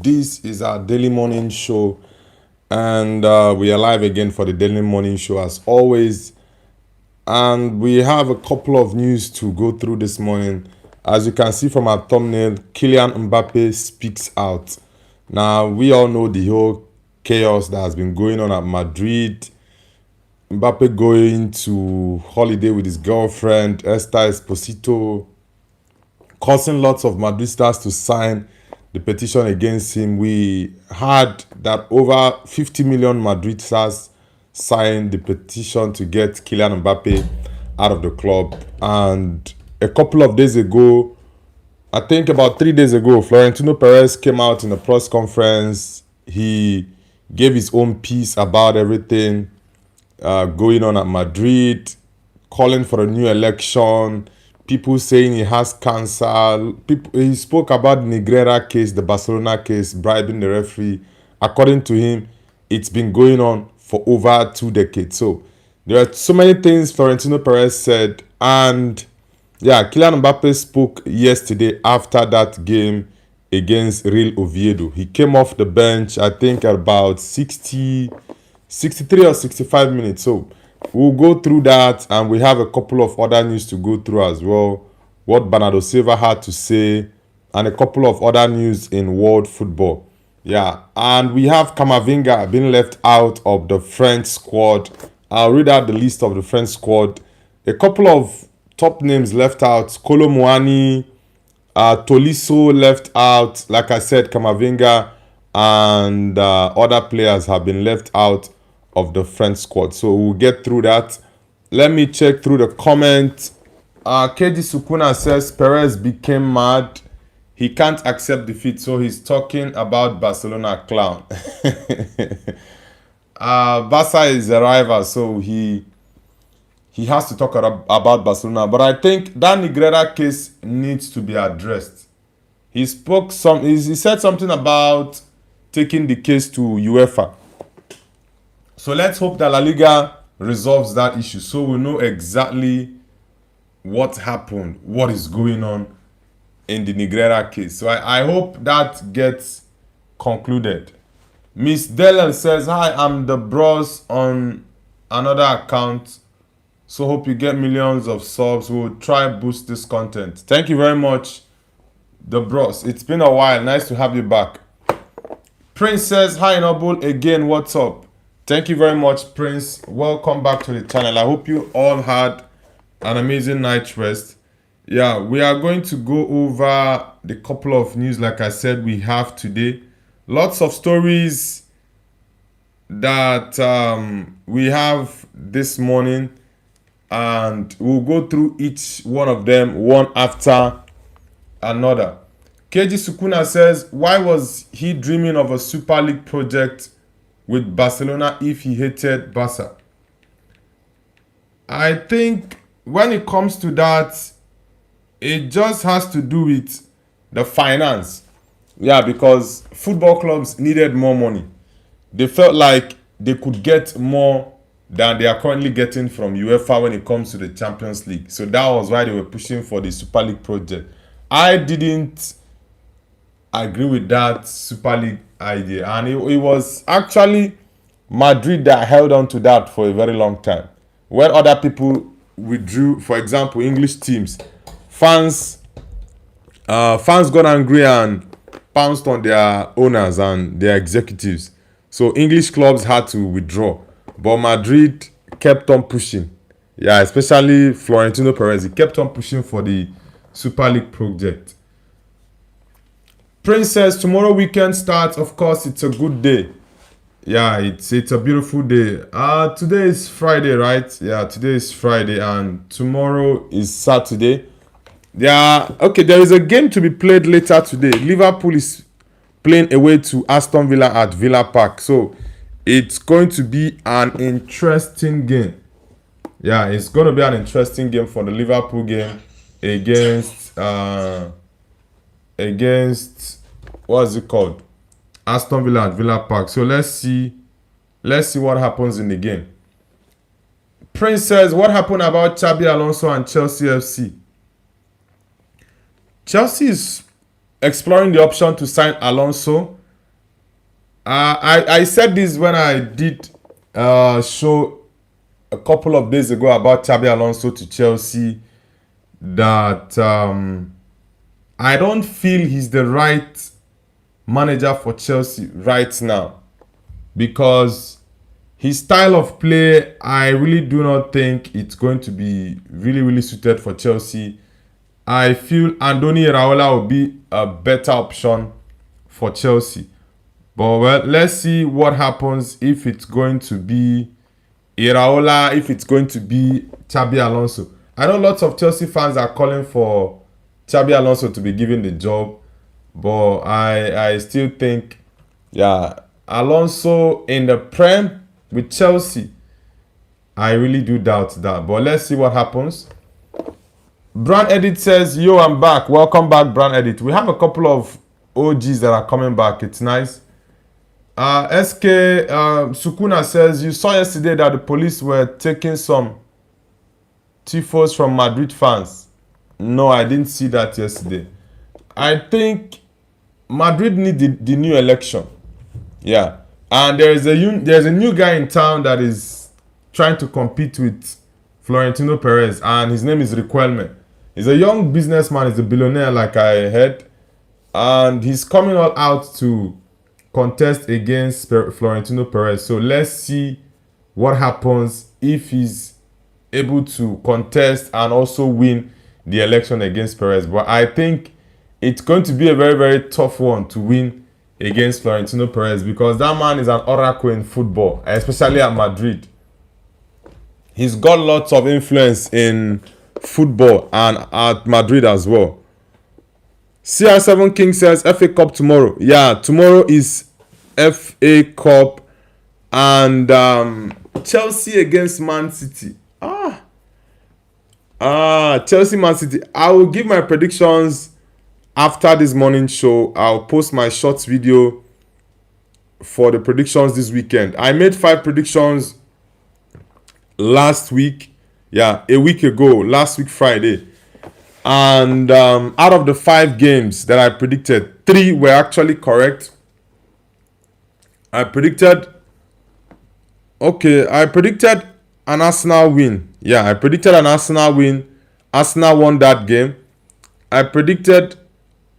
This is our daily morning show, and we are live again for the daily morning show as always. And we have a couple of news to go through this morning. As you can see from our thumbnail, Kylian Mbappe speaks out. Now, we all know the whole chaos that has been going on at Madrid. Mbappe going to holiday with his girlfriend, Esther Esposito, causing lots of Madrid stars to sign the petition against him. We had that over 50 million Madrid stars signed the petition to get Kylian Mbappe out of the club. And a couple of days ago, I think about 3 days ago, Florentino Perez came out in a press conference. He gave his own piece about everything going on at Madrid, calling for a new election, people saying he has cancer. He spoke about the Negreira case, the Barcelona case, bribing the referee. According to him, it's been going on for over 2 decades. So there are so many things Florentino Perez said. And yeah, Kylian Mbappe spoke yesterday after that game against Real Oviedo. He came off the bench, I think, at about 63 or 65 minutes. So we'll go through that, and we have a couple of other news to go through as well. What Bernardo Silva had to say, and a couple of other news in world football. Yeah, and we have Camavinga being left out of the French squad. I'll read out the list of the French squad. A couple of top names left out. Kolo Muani, Tolisso left out. Like I said, Camavinga and other players have been left out of the French squad. So we'll get through that. Let me check through the comments. KD Sukuna says Perez became mad. He can't accept defeat, so he's talking about Barcelona clown. Barca is a rival, so he has to talk about Barcelona. But I think that Negreira case needs to be addressed. He said something about taking the case to UEFA. So let's hope that La Liga resolves that issue, so we know exactly what happened, what is going on in the Negreira case. So I hope that gets concluded. Miss Dellen says, hi, I'm the bros on another account. So hope you get millions of subs. We'll try boost this content. Thank you very much, the bros. It's been a while. Nice to have you back. Prince says, hi, Noble. Again, what's up? Thank you very much, Prince. Welcome back to the channel. I hope you all had an amazing night's rest. Yeah, we are going to go over the couple of news, like I said, we have today. Lots of stories that we have this morning, and we'll go through each one of them one after another. KG Sukuna says, why was he dreaming of a Super League project with Barcelona if he hated Barca? I think when it comes to that, it just has to do with the finance. Yeah, because football clubs needed more money. They felt like they could get more than they are currently getting from UEFA when it comes to the Champions League. So that was why they were pushing for the Super League project. I didn't agree with that Super League idea, and it was actually Madrid that held on to that for a very long time. When other people withdrew, for example, English teams, fans got angry and pounced on their owners and their executives. So English clubs had to withdraw, but Madrid kept on pushing. Yeah, especially Florentino Perez. He kept on pushing for the Super League project. Prince says tomorrow weekend starts. Of course, it's a good day. Yeah, it's a beautiful day. Today is Friday, right? Yeah, today is Friday, and tomorrow is Saturday. Yeah, okay, there is a game to be played later today. Liverpool is playing away to Aston Villa at Villa Park. So it's going to be an interesting game. Yeah, it's going to be an interesting game for the Liverpool game against what's it called? Aston Villa at Villa Park. So let's see what happens in the game. Prince says, what happened about Xabi Alonso and Chelsea FC? Chelsea is exploring the option to sign Alonso I said this when I did show a couple of days ago about Xabi Alonso to Chelsea, that I don't feel he's the right manager for Chelsea right now, because his style of play, I really do not think it's going to be really suited for Chelsea. I feel Andoni Iraola will be a better option for Chelsea. But well, let's see what happens if it's going to be Iraola, if it's going to be Xabi Alonso. I know lots of Chelsea fans are calling for Xabi Alonso to be given the job, but I still think, yeah, Alonso in the Prem with Chelsea, I really do doubt that. But let's see what happens. Brand Edit says, yo, I'm back. Welcome back, Brand Edit. We have a couple of OGs that are coming back. It's nice. SK Sukuna says, you saw yesterday that the police were taking some tifos from Madrid fans. No, I didn't see that yesterday. I think Madrid need the new election. Yeah. And there's a new guy in town that is trying to compete with Florentino Perez, and his name is Riquelme. He's a young businessman, he's a billionaire like I heard, and he's coming all out to contest against Florentino Perez. So let's see what happens if he's able to contest and also win the election against Perez. But I think it's going to be a very tough one to win against Florentino Perez, because that man is an oracle in football, especially at Madrid. He's got lots of influence in football and at Madrid as well. CR7 King says FA Cup tomorrow. Yeah, tomorrow is FA Cup, and Chelsea against Man City. Chelsea Man City. I will give my predictions after this morning show. I'll post my shorts video for the predictions this weekend. I made 5 predictions last week. Yeah, a week ago, last week Friday. And out of the 5 games that I predicted, 3 were actually correct. I predicted an Arsenal win. Yeah, I predicted an Arsenal win. Arsenal won that game. I predicted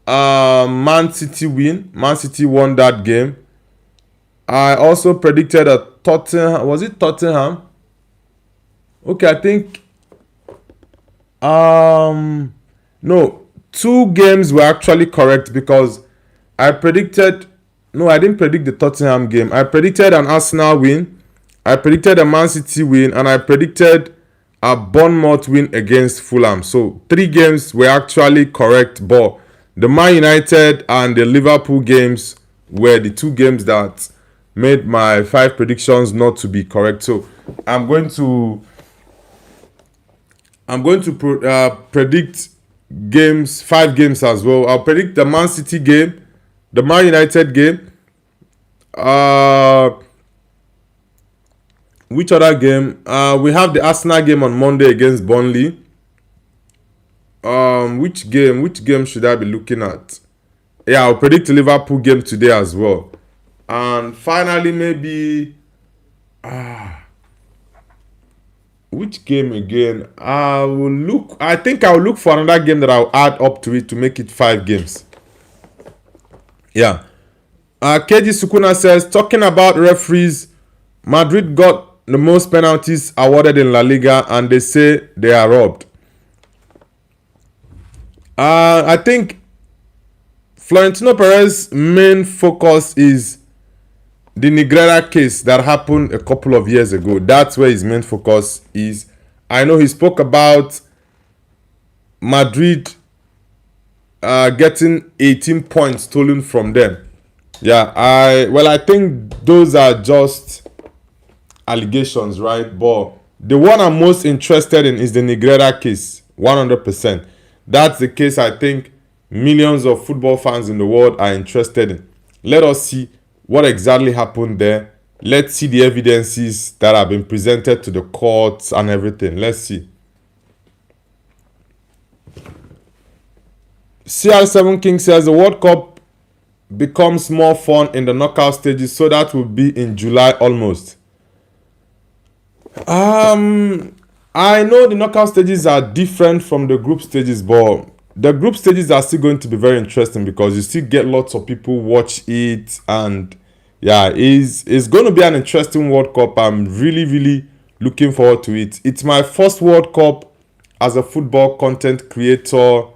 Man City win. Man City won that game. I also predicted a Tottenham. Was it Tottenham? Okay, I think no, 2 games were actually correct, because I predicted, no, I didn't predict the Tottenham game. I predicted an Arsenal win, I predicted a Man City win, and I predicted a Bournemouth win against Fulham. So 3 games were actually correct, but the Man United and the Liverpool games were the 2 games that made my 5 predictions not to be correct. So I'm going to predict games, 5 games as well. I'll predict the Man City game, the Man United game. Which other game? We have the Arsenal game on Monday against Burnley. Which game should I be looking at? Yeah, I'll predict the Liverpool game today as well. And finally, maybe which game again? I think I'll look for another game that I'll add up to it to make it 5 games. Yeah. KG Sukuna says, talking about referees, Madrid got the most penalties awarded in La Liga, and they say they are robbed. I think Florentino Perez's main focus is the Negreira case that happened a couple of years ago. That's where his main focus is. I know he spoke about Madrid getting 18 points stolen from them. Yeah, I think those are just allegations, right? But the one I'm most interested in is the Negreira case, 100%. That's the case I think millions of football fans in the world are interested in. Let us see what exactly happened there. Let's see the evidences that have been presented to the courts and everything. Let's see. CR7 King says the World Cup becomes more fun in the knockout stages, so that will be in July almost. I know the knockout stages are different from the group stages, but the group stages are still going to be very interesting because you still get lots of people watch it, and yeah, it's going to be an interesting World Cup. I'm really looking forward to it. It's my first World Cup as a football content creator,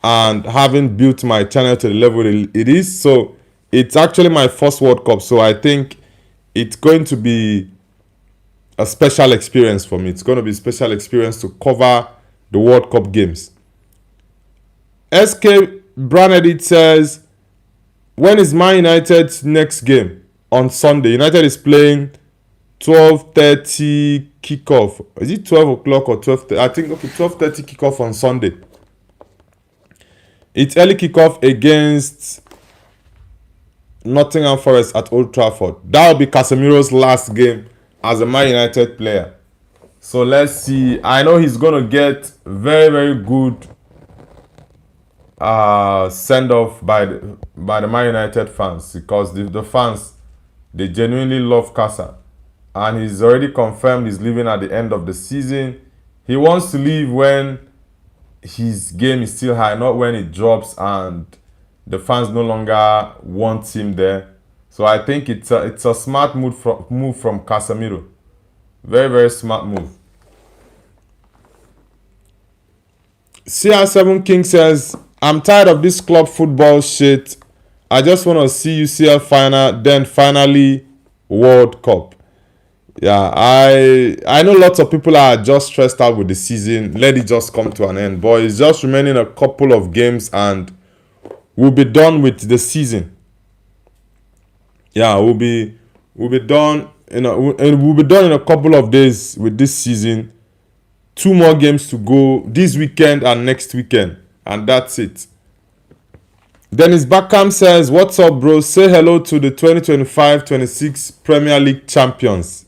and having built my channel to the level it is, so it's actually my first World Cup. So I think it's going to be a special experience for me. It's going to be a special experience to cover the World Cup games. SK Branedit says, when is Man United's next game? On Sunday. United is playing 12:30 kickoff. Is it 12 o'clock or 12:30? I think, okay, 12:30 kickoff on Sunday. It's early kickoff against Nottingham Forest at Old Trafford. That will be Casemiro's last game as a Man United player. So let's see. I know he's going to get very good send off by the Man United fans, because the fans, they genuinely love Casa, and he's already confirmed he's leaving at the end of the season. He wants to leave when his game is still high, not when it drops and the fans no longer want him there. So I think it's a smart move from Casemiro. Very smart move. CR7 King says, I'm tired of this club football shit. I just want to see UCL final, then finally World Cup. Yeah, I know lots of people are just stressed out with the season. Let it just come to an end. But it's just remaining a couple of games and we'll be done with the season. Yeah, we'll be done in a couple of days with this season. 2 more games to go this weekend and next weekend, and that's it. Dennis Beckham says, what's up, bro? Say hello to the 2025-26 Premier League champions.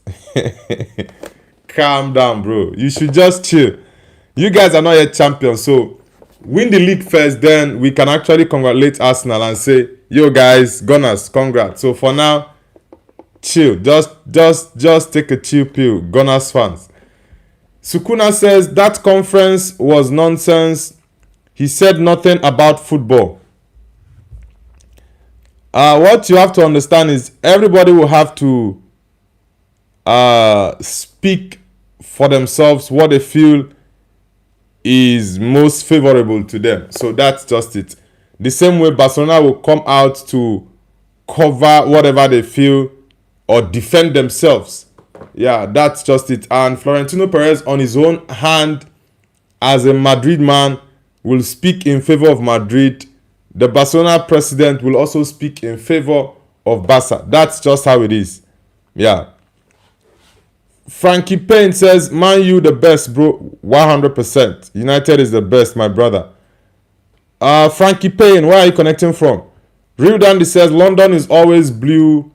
Calm down, bro. You should just chill. You guys are not yet champions, so win the league first, then we can actually congratulate Arsenal and say, yo guys, Gunners, congrats. So for now, chill. Just take a chill pill, Gunners fans. Sukuna says, that conference was nonsense. He said nothing about football. What you have to understand is everybody will have to speak for themselves what they feel is most favorable to them. So that's just it. The same way Barcelona will come out to cover whatever they feel or defend themselves. Yeah, that's just it. And Florentino Perez, on his own hand, as a Madrid man, will speak in favor of Madrid. The Barcelona president will also speak in favor of Barca. That's just how it is. Yeah. Frankie Payne says, Man U the best, bro. 100%. United is the best, my brother. Frankie Payne, where are you connecting from? Real Dandy says, London is always blue.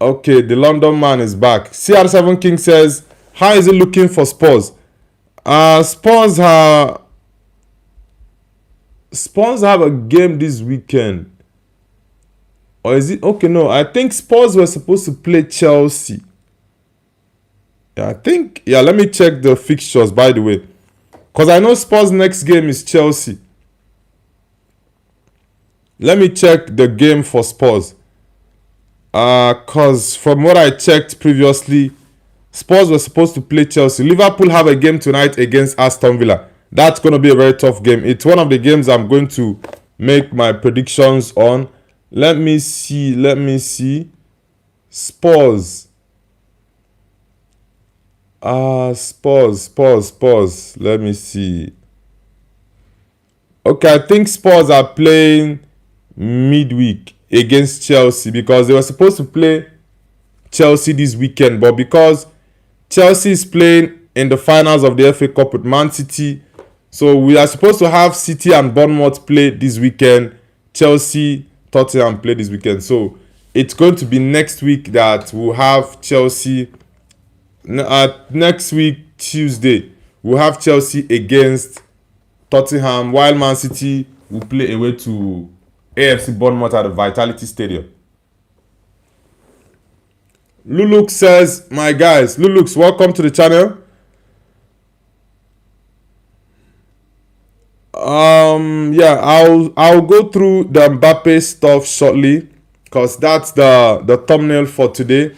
Okay, the London man is back. CR7 King says, how is it looking for Spurs? Spurs have a game this weekend. Or is it? Okay, no. I think Spurs were supposed to play Chelsea. Yeah, I think. Yeah, let me check the fixtures, by the way. Because I know Spurs' next game is Chelsea. Let me check the game for Spurs. Because from what I checked previously, Spurs were supposed to play Chelsea. Liverpool have a game tonight against Aston Villa. That's going to be a very tough game. It's one of the games I'm going to make my predictions on. Let me see. Spurs. Spurs. Let me see. Okay, I think Spurs are playing midweek against Chelsea because they were supposed to play Chelsea this weekend, but because Chelsea is playing in the finals of the FA Cup with Man City, so we are supposed to have City and Bournemouth play this weekend. Chelsea, Tottenham play this weekend. So it's going to be next week that we'll have Chelsea. Next week, Tuesday, we'll have Chelsea against Tottenham, while Man City will play away to AFC Bournemouth at the Vitality Stadium. Luluk says, my guys, Lulux, welcome to the channel. Yeah, I'll go through the Mbappe stuff shortly because that's the thumbnail for today.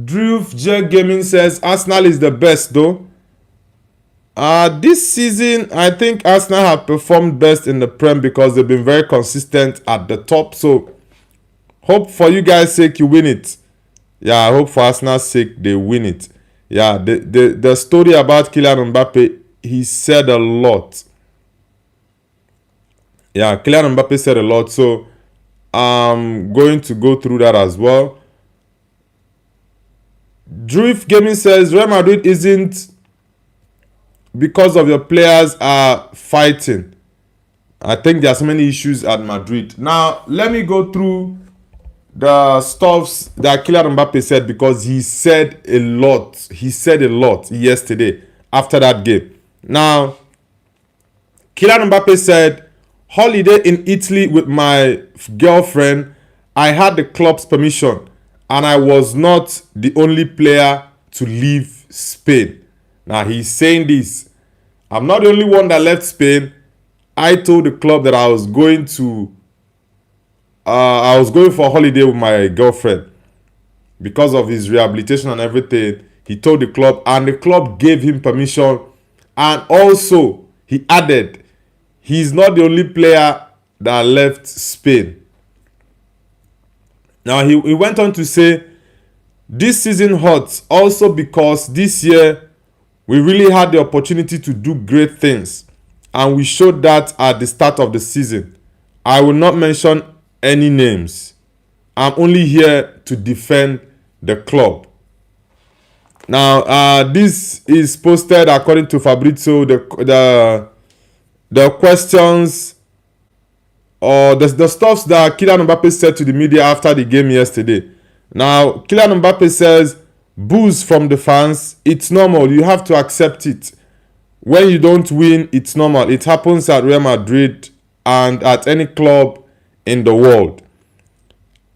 Drew J Gaming says Arsenal is the best though. This season I think Arsenal have performed best in the Prem because they've been very consistent at the top. So hope for you guys' sake you win it. Yeah, I hope for Arsenal's sake they win it. Yeah, the story about Kylian Mbappe, he said a lot. Yeah, Kylian Mbappe said a lot. So I'm going to go through that as well. Drift Gaming says Real Madrid isn't because of your players are fighting. I think there are so many issues at Madrid. Now, let me go through the stuffs that Kylian Mbappe said because he said a lot. He said a lot yesterday after that game. Now, Kylian Mbappe said, holiday in Italy with my girlfriend. I had the club's permission and I was not the only player to leave Spain. Now, he's saying this. I'm not the only one that left Spain. I told the club that I was going for a holiday with my girlfriend because of his rehabilitation and everything. He told the club and the club gave him permission. And also, he added, he's not the only player that left Spain. Now, he went on to say, this season hurts also because this year we really had the opportunity to do great things. And we showed that at the start of the season. I will not mention any names. I'm only here to defend the club. Now, this is posted according to Fabrizio. The questions or the stuff that Kylian Mbappe said to the media after the game yesterday. Now, Kylian Mbappe says, boos from the fans, it's normal. You have to accept it. When you don't win, it's normal. It happens at Real Madrid and at any club in the world.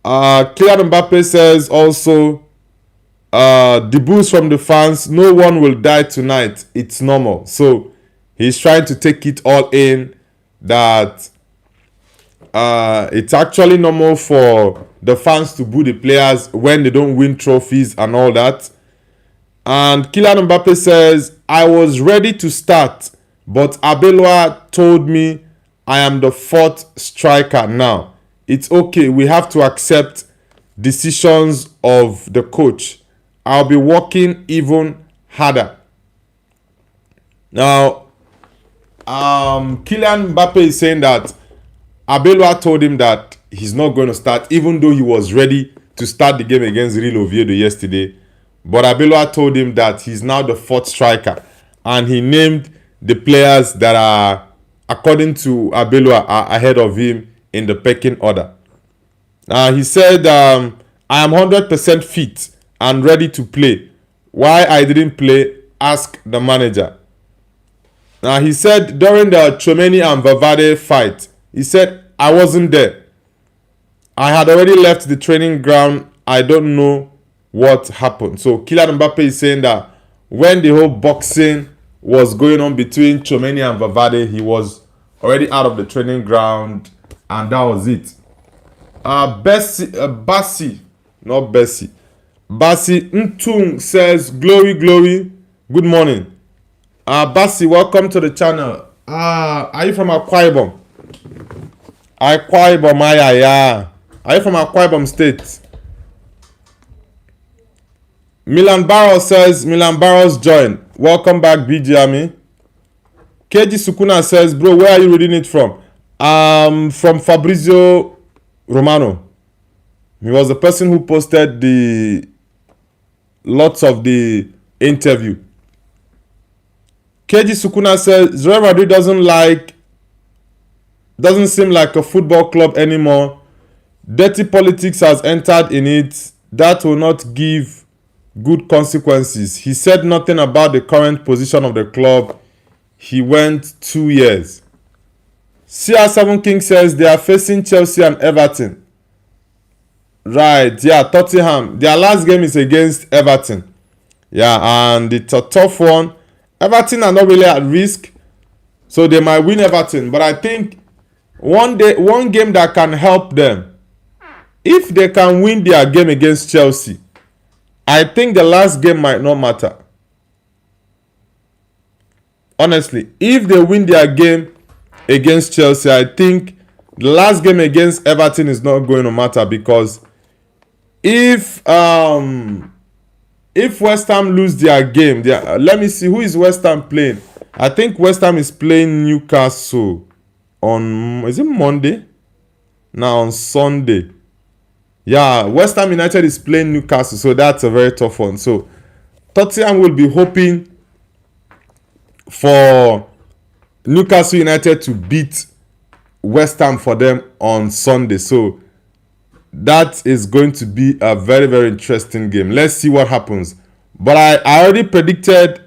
Kylian Mbappe says also, the boos from the fans, no one will die tonight. It's normal. So he's trying to take it all in that it's actually normal for the fans to boo the players when they don't win trophies and all that. And Kylian Mbappe says, I was ready to start, but Abeloa told me I am the fourth striker now. It's okay. We have to accept decisions of the coach. I'll be working even harder. Now, Kylian Mbappe is saying that Abeloa told him that he's not going to start, even though he was ready to start the game against Real Oviedo yesterday. But Abeloa told him that he's now the fourth striker. And he named the players that are, according to Abeloa, are ahead of him in the pecking order. He said, I am 100% fit and ready to play. Why I didn't play, ask the manager. Now, he said during the Tchouaméni and Valverde fight, he said, I wasn't there. I had already left the training ground. I don't know what happened. So Kylian Mbappe is saying that when the whole boxing was going on between Tchouaméni and Valverde, he was already out of the training ground, and that was it. Bassi Ntung says, glory, glory, good morning. Bassi, welcome to the channel. Are you from Akwa Ibom? Akwa Ibom, yeah. Are you from Akwa Ibom State? Milan Barros says, Milan Barros join. Welcome back, BG Army. KG Sukuna says, bro, where are you reading it from? From Fabrizio Romano. He was the person who posted lots of the interview. KG Sukuna says, Real Madrid doesn't seem like a football club anymore. Dirty politics has entered in it. That will not give good consequences. He said nothing about the current position of the club. He went 2 years. CR7 King says they are facing Chelsea and Everton. Right, yeah, Tottenham. Their last game is against Everton. Yeah, and it's a tough one. Everton are not really at risk, so they might win Everton. But I think one game that can help them, if they can win their game against Chelsea, I think the last game might not matter. Honestly, if they win their game against Chelsea, I think the last game against Everton is not going to matter, because if West Ham lose their game, let me see, who is West Ham playing? I think West Ham is playing Newcastle on, is it Monday? Now on Sunday. Yeah, West Ham United is playing Newcastle, so that's a very tough one. So Tottenham will be hoping for Newcastle United to beat West Ham for them on Sunday. So that is going to be a very, very interesting game. Let's see what happens. But I already predicted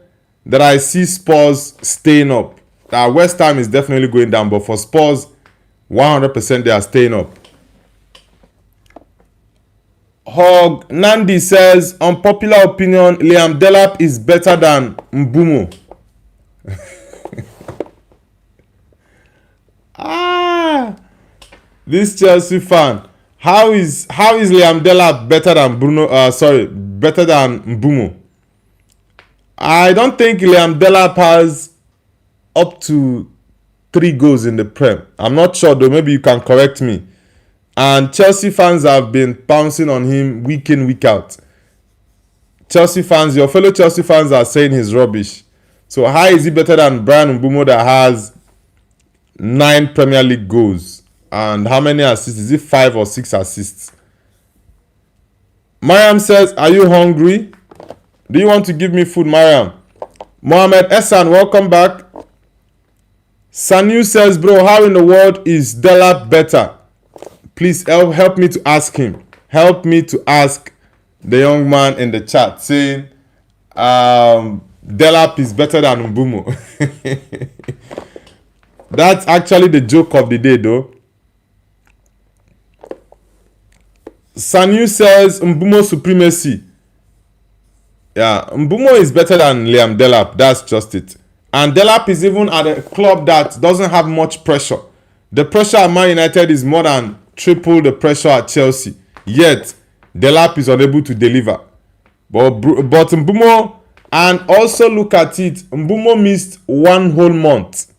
that I see Spurs staying up. West Ham is definitely going down, but for Spurs, 100% they are staying up. Hog Nandi says, unpopular opinion, Liam Delap is better than Mbumo. This Chelsea fan. How is Liam Delap better than better than Mbumo? I don't think Liam Delap has up to 3 goals in the Prem. I'm not sure though, maybe you can correct me. And Chelsea fans have been pouncing on him week in, week out. Chelsea fans, your fellow Chelsea fans are saying he's rubbish. So how is he better than Brian Mbumo that has 9 Premier League goals? And how many assists? Is it 5 or 6 assists? Mariam says, are you hungry? Do you want to give me food, Mariam? Mohammed Essan, welcome back. Sanu says, bro, how in the world is Delap better? Please help me to ask him. Help me to ask the young man in the chat saying Delap is better than Mbumo. That's actually the joke of the day though. Sanu says Mbumo supremacy. Yeah, Mbumo is better than Liam Delap. That's just it. And Delap is even at a club that doesn't have much pressure. The pressure at Man United is more than triple the pressure at Chelsea. Yet, Delap is unable to deliver. But Mbumo, and also look at it, Mbumo missed 1 whole month.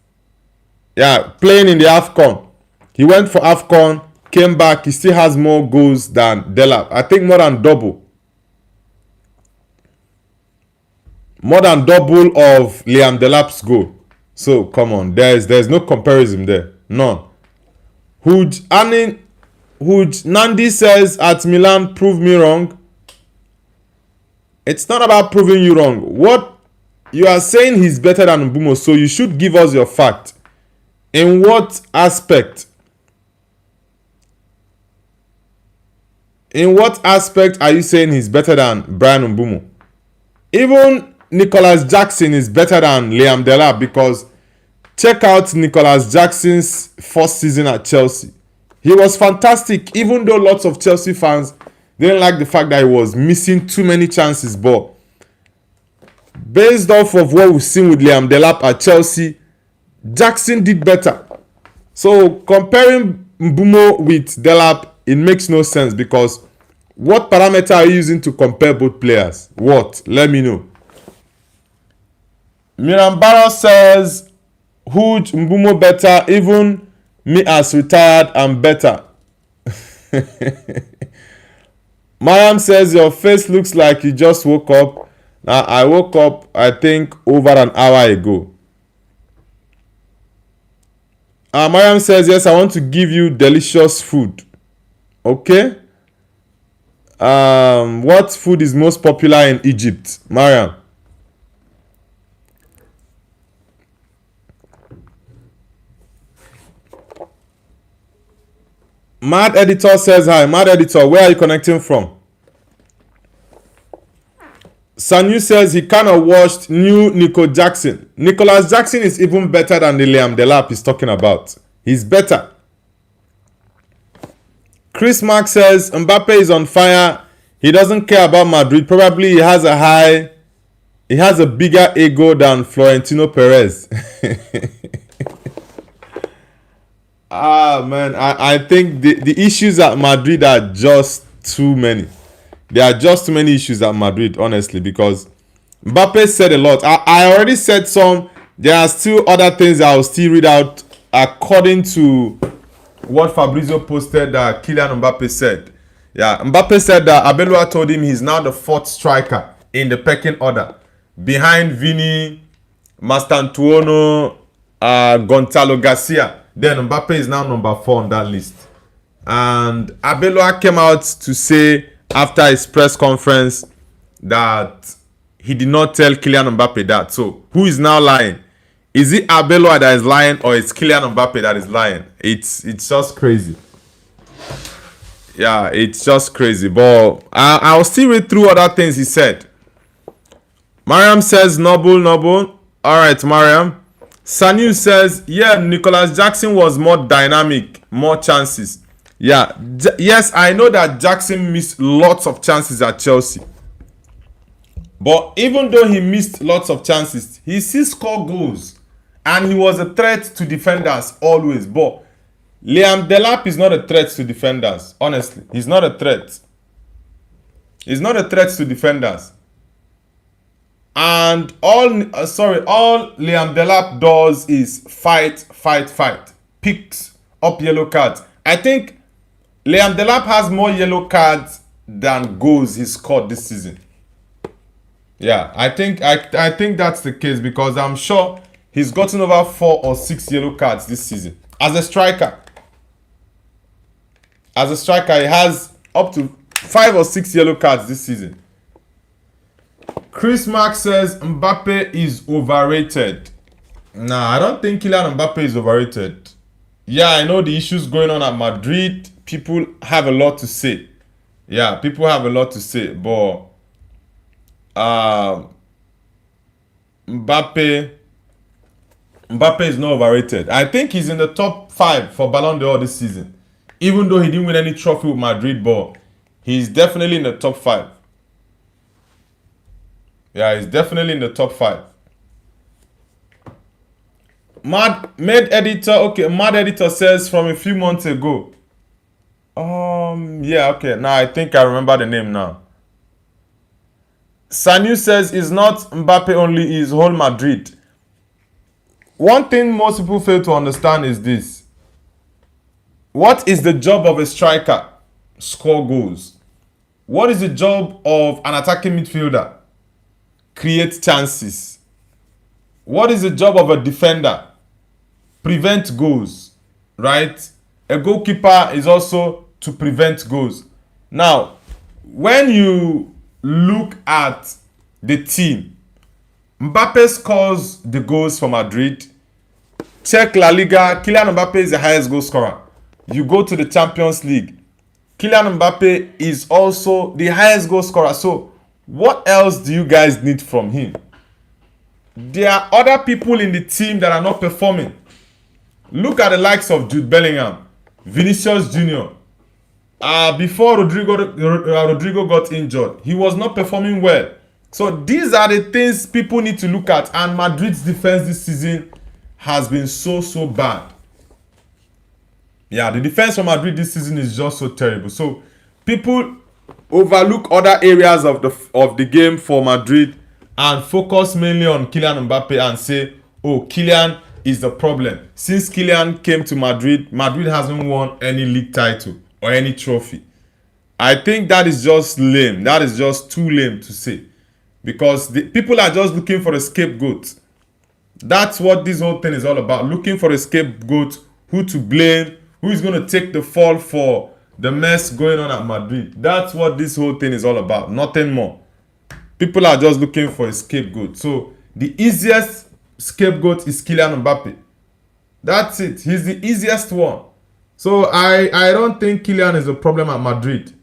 Yeah, playing in the AFCON. He went for AFCON, came back, he still has more goals than Delap. I think more than double. More than double of Liam Delap's goal. So, come on, there's no comparison there. None. Nandi says, at Milan, prove me wrong. It's not about proving you wrong. What you are saying, he's better than Mbumo, so you should give us your fact. In what aspect? In what aspect are you saying he's better than Brian Mbumo? Even Nicholas Jackson is better than Liam Delap, because check out Nicholas Jackson's first season at Chelsea. He was fantastic, even though lots of Chelsea fans didn't like the fact that he was missing too many chances. But based off of what we've seen with Liam Delap at Chelsea, Jackson did better. So comparing Mbumo with Delap, it makes no sense, because what parameter are you using to compare both players? What? Let me know. Mirambara says, Huge Mbumo better, even me as retired I'm better. Mariam says, your face looks like you just woke up. Now I woke up, I think, over an hour ago. Mariam says, yes, I want to give you delicious food. Okay. What food is most popular in Egypt, Mariam? Mad Editor says hi. Mad Editor, where are you connecting from? Sanu says he kind of watched new Nico Jackson. Nicholas Jackson is even better than the Liam Delap he's talking about. He's better. Chris Mark says Mbappe is on fire. He doesn't care about Madrid. Probably he has a bigger ego than Florentino Perez. Man, I think the issues at Madrid are just too many. There are just too many issues at Madrid, honestly, because Mbappe said a lot. I already said some. There are still other things I will still read out according to what Fabrizio posted that Kylian Mbappe said. Yeah, Mbappe said that Abelua told him he's now the 4th striker in the pecking order, behind Vini, Mastantuono, Gonzalo Garcia. Then Mbappe is now number 4 on that list. And Abelua came out to say after his press conference that he did not tell Kylian Mbappe that. So who is now lying? Is it Abelua that is lying, or it's Kylian Mbappe that is lying? It's just crazy. Yeah, it's just crazy. But I'll still read through other things he said. Mariam says Noble. Alright, Mariam. Sanu says, yeah, Nicholas Jackson was more dynamic, more chances. Yeah, yes, I know that Jackson missed lots of chances at Chelsea. But even though he missed lots of chances, he still scored goals. And he was a threat to defenders always. But Liam Delap is not a threat to defenders. Honestly, he's not a threat. He's not a threat to defenders. And all Liam Delap does is fight. Picks up yellow cards. I think Liam Delap has more yellow cards than goals he scored this season. Yeah, I think that's the case, because I'm sure he's gotten over 4 or 6 yellow cards this season. As a striker, he has up to 5 or 6 yellow cards this season. Chris Mark says Mbappe is overrated. Nah, I don't think Kylian Mbappe is overrated. Yeah, I know the issues going on at Madrid. People have a lot to say. Yeah, people have a lot to say, but Mbappe is not overrated. I think he's in the top 5 for Ballon d'Or this season. Even though he didn't win any trophy with Madrid, but he's definitely in the top 5. Yeah, he's definitely in the top 5. Mad Editor says from a few months ago. Yeah, okay. Now I think I remember the name now. Sanu says it's not Mbappe only, it's whole Madrid. One thing most people fail to understand is this. What is the job of a striker? Score goals. What is the job of an attacking midfielder? Create chances. What is the job of a defender? Prevent goals. Right? A goalkeeper is also to prevent goals. Now, when you look at the team, Mbappe scores the goals for Madrid. Check La Liga. Kylian Mbappe is the highest goal scorer. You go to the Champions League. Kylian Mbappe is also the highest goal scorer. So, what else do you guys need from him? There are other people in the team that are not performing. Look at the likes of Jude Bellingham, Vinicius Jr. Before Rodrigo got injured, he was not performing well. So these are the things people need to look at. And Madrid's defense this season has been so bad. Yeah, the defense from Madrid this season is just so terrible. So people overlook other areas of the game for Madrid and focus mainly on Kylian Mbappe and say, oh, Kylian is the problem. Since Kylian came to Madrid, Madrid hasn't won any league title or any trophy. I think that is just lame. That is just too lame to say. Because the people are just looking for a scapegoat. That's what this whole thing is all about. Looking for a scapegoat, who to blame, who is going to take the fall for the mess going on at Madrid. That's what this whole thing is all about. Nothing more. People are just looking for a scapegoat. So the easiest scapegoat is Kylian Mbappe. That's it. He's the easiest one. So I don't think Kylian is a problem at Madrid.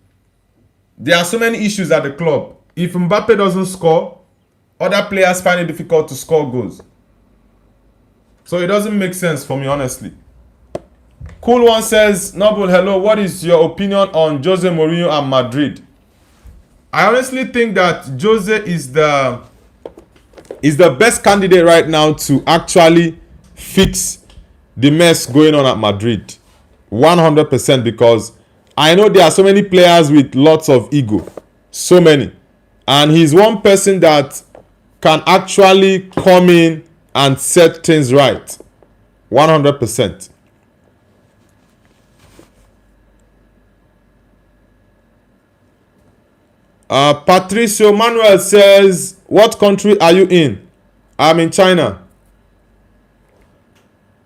There are so many issues at the club. If Mbappe doesn't score, other players find it difficult to score goals. So it doesn't make sense for me, honestly. Cool One says, Noble, hello. What is your opinion on Jose Mourinho and Madrid? I honestly think that Jose is the best candidate right now to actually fix the mess going on at Madrid. 100%, because I know there are so many players with lots of ego. So many. And he's one person that can actually come in and set things right. 100%. Patricio Manuel says, what country are you in? I'm in China.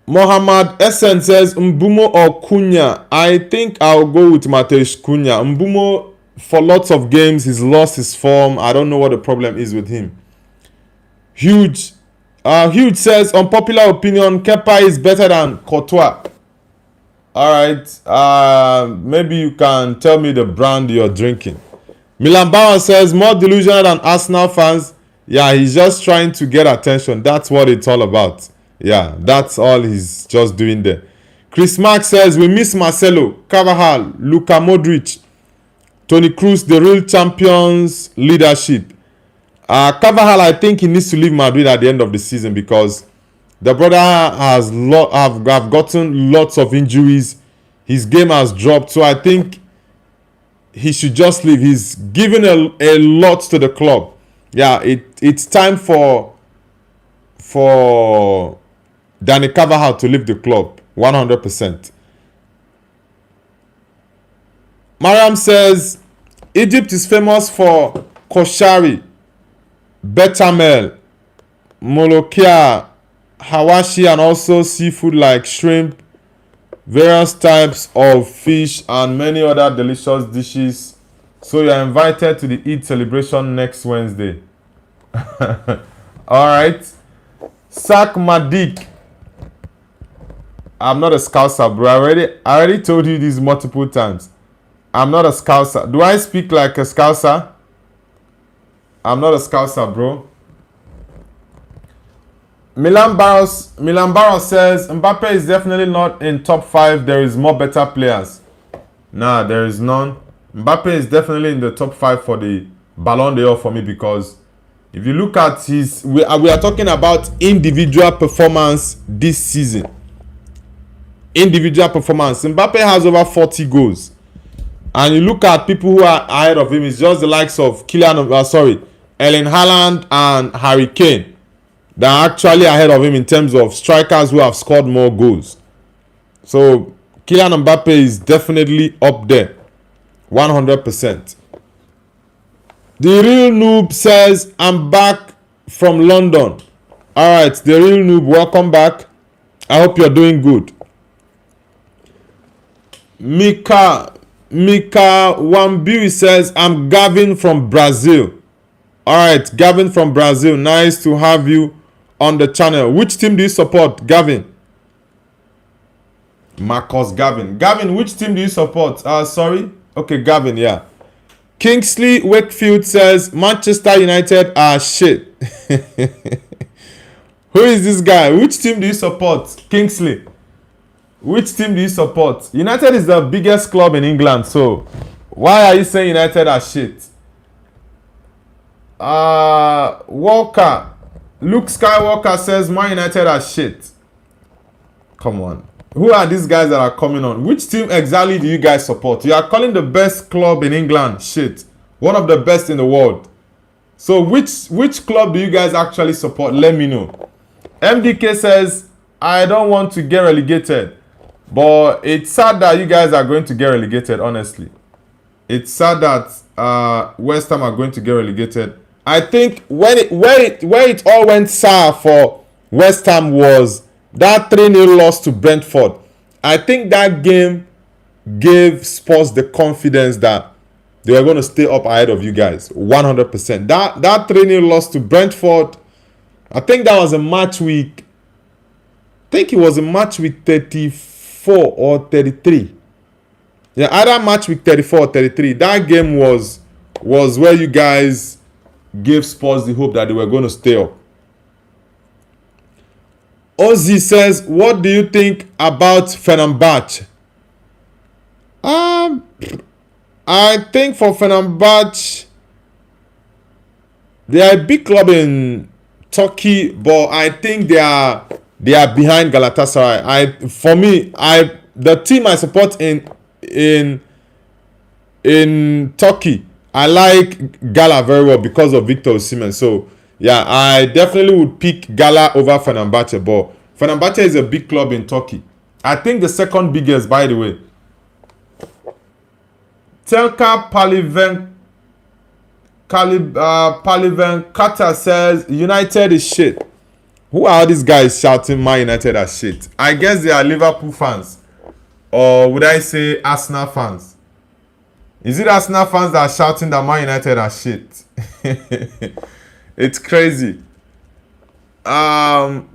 Mohammad Essen says, Mbumo or Cunha? I think I'll go with Mateus Cunha. Mbumo, for lots of games, he's lost his form. I don't know what the problem is with him. Huge says, unpopular opinion, Kepa is better than Courtois. Alright, maybe you can tell me the brand you're drinking. Milan Bauer says, more delusional than Arsenal fans. Yeah, he's just trying to get attention. That's what it's all about. Yeah, that's all he's just doing there. Chris Mark says, we miss Marcelo, Carvajal, Luka Modric, Toni Kroos, the real champions leadership. Carvajal, I think he needs to leave Madrid at the end of the season because the brother has have gotten lots of injuries. His game has dropped, so I think he should just leave. He's given a lot to the club. Yeah, it's time for Danny Carvajal to leave the club. 100%. Mariam says, Egypt is famous for koshari, betamel, molokhia, hawashi, and also seafood like shrimp, various types of fish, and many other delicious dishes. So you're invited to the Eid celebration next Wednesday. Alright. Sak Madik. I'm not a Scouser, bro. I already told you this multiple times. I'm not a Scouser. Do I speak like a Scouser? I'm not a Scouser, bro. Milan Barros says, Mbappe is definitely not in top 5. There is more better players. Nah, there is none. Mbappe is definitely in the top 5 for the Ballon d'Or for me, because if you look at his... We are talking about individual performance this season. Individual performance. Mbappe has over 40 goals. And you look at people who are ahead of him, it's just the likes of Erling Haaland and Harry Kane. They are actually ahead of him in terms of strikers who have scored more goals. So Kylian Mbappe is definitely up there. 100%. The Real Noob says, I'm back from London. Alright, The Real Noob, welcome back. I hope you're doing good. Mika Wambiwi says, I'm Gavin from Brazil. Alright, Gavin from Brazil. Nice to have you on the channel. Which team do you support, Gavin? Marcus Gavin. Gavin, which team do you support? Sorry? Okay, Gavin, yeah. Kingsley Wakefield says, Manchester United are shit. Who is this guy? Which team do you support? Kingsley. Which team do you support? United is the biggest club in England, so why are you saying United are shit? Walker. Luke Skywalker says, Man United are shit. Come on. Who are these guys that are coming on? Which team exactly do you guys support? You are calling the best club in England shit. One of the best in the world. So which club do you guys actually support? Let me know. MDK says, I don't want to get relegated. But it's sad that you guys are going to get relegated, honestly. It's sad that West Ham are going to get relegated. I think where it all went sour for West Ham was that 3-0 loss to Brentford. I think that game gave Spurs the confidence that they were going to stay up ahead of you guys. 100%. That 3-0 loss to Brentford, I think that was a match week. I think it was a match week 34 or 33. Yeah, either match week 34 or 33. That game was where you guys gave Spurs the hope that they were going to stay up. Ozzy says, what do you think about Fenerbahce? I think for Fenerbahce, they are a big club in Turkey, but I think they are behind Galatasaray. For me, the team I support in Turkey, I like Gala very well because of Victor Osimhen. So yeah, I definitely would pick Gala over Fenerbahce, but Fenerbahce is a big club in Turkey. I think the second biggest, by the way. Telka Palivenkata says United is shit. Who are these guys shouting Man United are shit? I guess they are Liverpool fans. Or would I say Arsenal fans? Is it Arsenal fans that are shouting that Man United are shit? It's crazy. Kelvin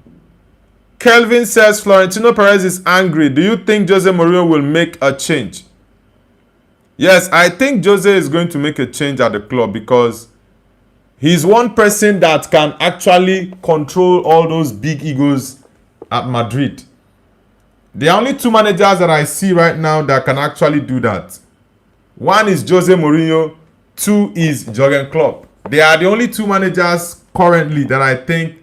says Florentino Perez is angry. Do you think Jose Mourinho will make a change? Yes, I think Jose is going to make a change at the club because he's one person that can actually control all those big egos at Madrid. There are only two managers that I see right now that can actually do that. One is Jose Mourinho, two is Jurgen Klopp. They are the only two managers currently that I think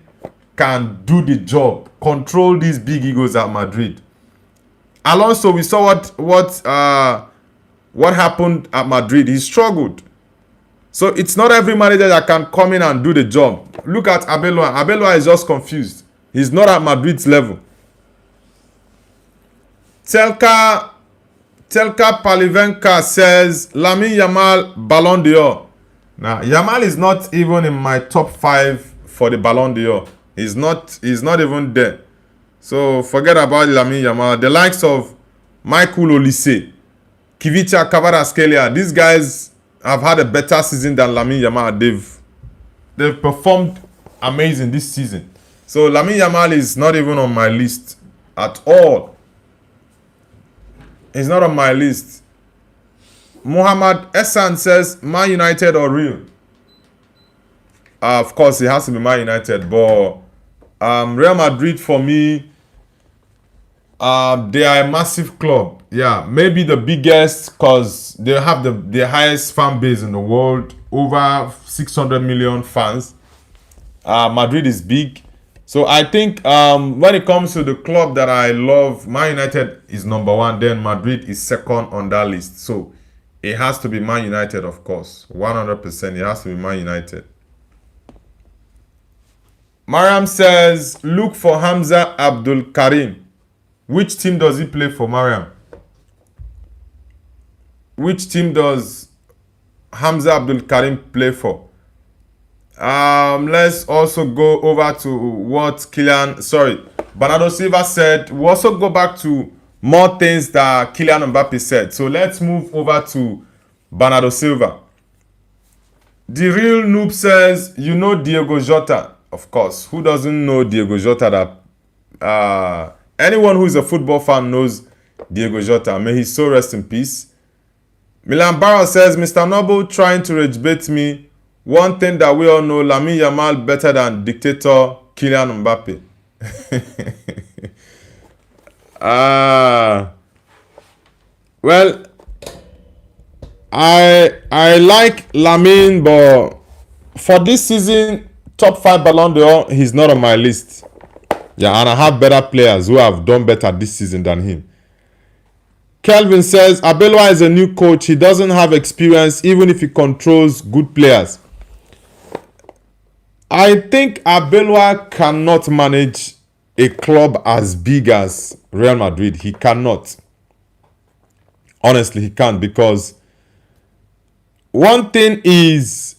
can do the job, control these big egos at Madrid. Alonso, we saw what happened at Madrid. He struggled. So it's not every manager that can come in and do the job. Look at Arbeloa. Arbeloa is just confused. He's not at Madrid's level. Telka Palivenka says Lamine Yamal Ballon d'Or. Now Yamal is not even in my top 5 for the Ballon d'Or. He's not even there. So forget about Lamine Yamal. The likes of Michael Olise, Kivicha Kvaratskhelia, these guys have had a better season than Lamine Yamal. They've performed amazing this season. So Lamine Yamal is not even on my list at all. He's not on my list. Muhammad Essan says Man United or Real. Of course, it has to be Man United, but Real Madrid for me, they are a massive club. Yeah, maybe the biggest because they have the highest fan base in the world, over 600 million fans. Madrid is big. So I think when it comes to the club that I love, Man United is number 1, then Madrid is second on that list. So it has to be Man United, of course. 100%, it has to be Man United. Mariam says, look for Hamza Abdul Karim. Which team does he play for, Mariam? Which team does Hamza Abdul Karim play for? Let's also go over to what Bernardo Silva said. We'll also go back to more things that Kylian Mbappe said. So let's move over to Bernardo Silva. The Real Noob says, you know Diego Jota. Of course, who doesn't know Diego Jota? That anyone who is a football fan knows Diego Jota. May his soul rest in peace. Milan Barrow says, Mr. Noble trying to rage bait me. One thing that we all know, Lamine Yamal better than dictator Kylian Mbappe. Well, I like Lamine, but for this season, top 5 Ballon d'Or, he's not on my list. Yeah, and I have better players who have done better this season than him. Kelvin says, Arbeloa is a new coach. He doesn't have experience, even if he controls good players. I think Arbeloa cannot manage a club as big as Real Madrid. He cannot. Honestly, he can't, because one thing is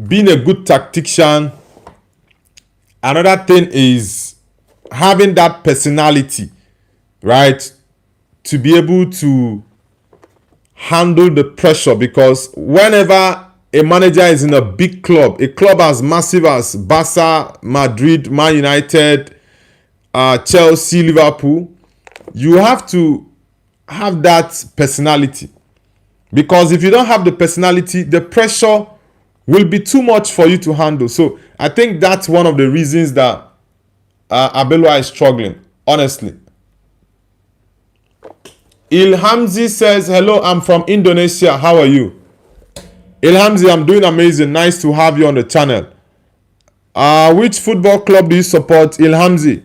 being a good tactician. Another thing is having that personality, right? To be able to handle the pressure, because whenever a manager is in a big club, a club as massive as Barca, Madrid, Man United, Chelsea, Liverpool, you have to have that personality. Because if you don't have the personality, the pressure will be too much for you to handle. So I think that's one of the reasons that Abelwa is struggling, honestly. Ilhamzi says, hello, I'm from Indonesia. How are you? Ilhamzi, I'm doing amazing. Nice to have you on the channel. Which football club do you support? Ilhamzi.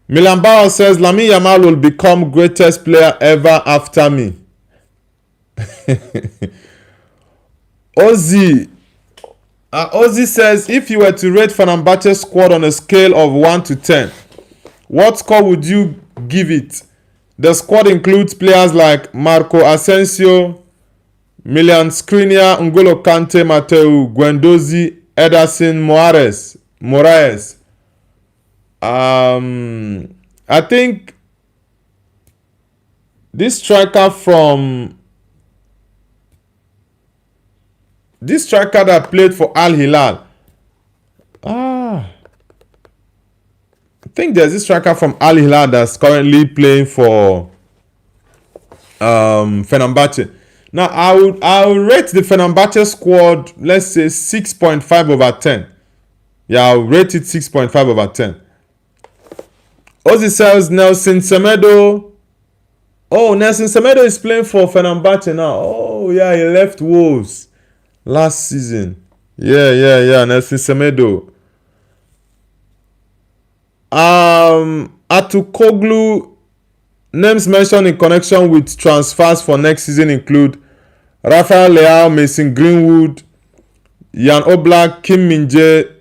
Milan Bauer says, Lamine Yamal will become greatest player ever after me. Ozzy. Ozzy says, if you were to rate Fenerbahce's squad on a scale of 1 to 10, what score would you give it? The squad includes players like Marco Asensio, Milan Skriniar, N'Golo Kante, Matteo Guendouzi, Ederson, Moraes. I think this striker that played for Al Hilal. I think there's this striker from Al Hilal that's currently playing for Fenerbahce. Now I would rate the Fenerbahce squad, let's say 6.5 over 10. Yeah, I'll rate it 6.5 over 10. Ozzy says Nelson Semedo. Oh, Nelson Semedo is playing for Fenerbahce now. Oh yeah, he left Wolves last season. Yeah, Nelson Semedo. Atukoglu, names mentioned in connection with transfers for next season include Rafael Leao, Mason Greenwood, Jan Oblak, Kim Min-jae,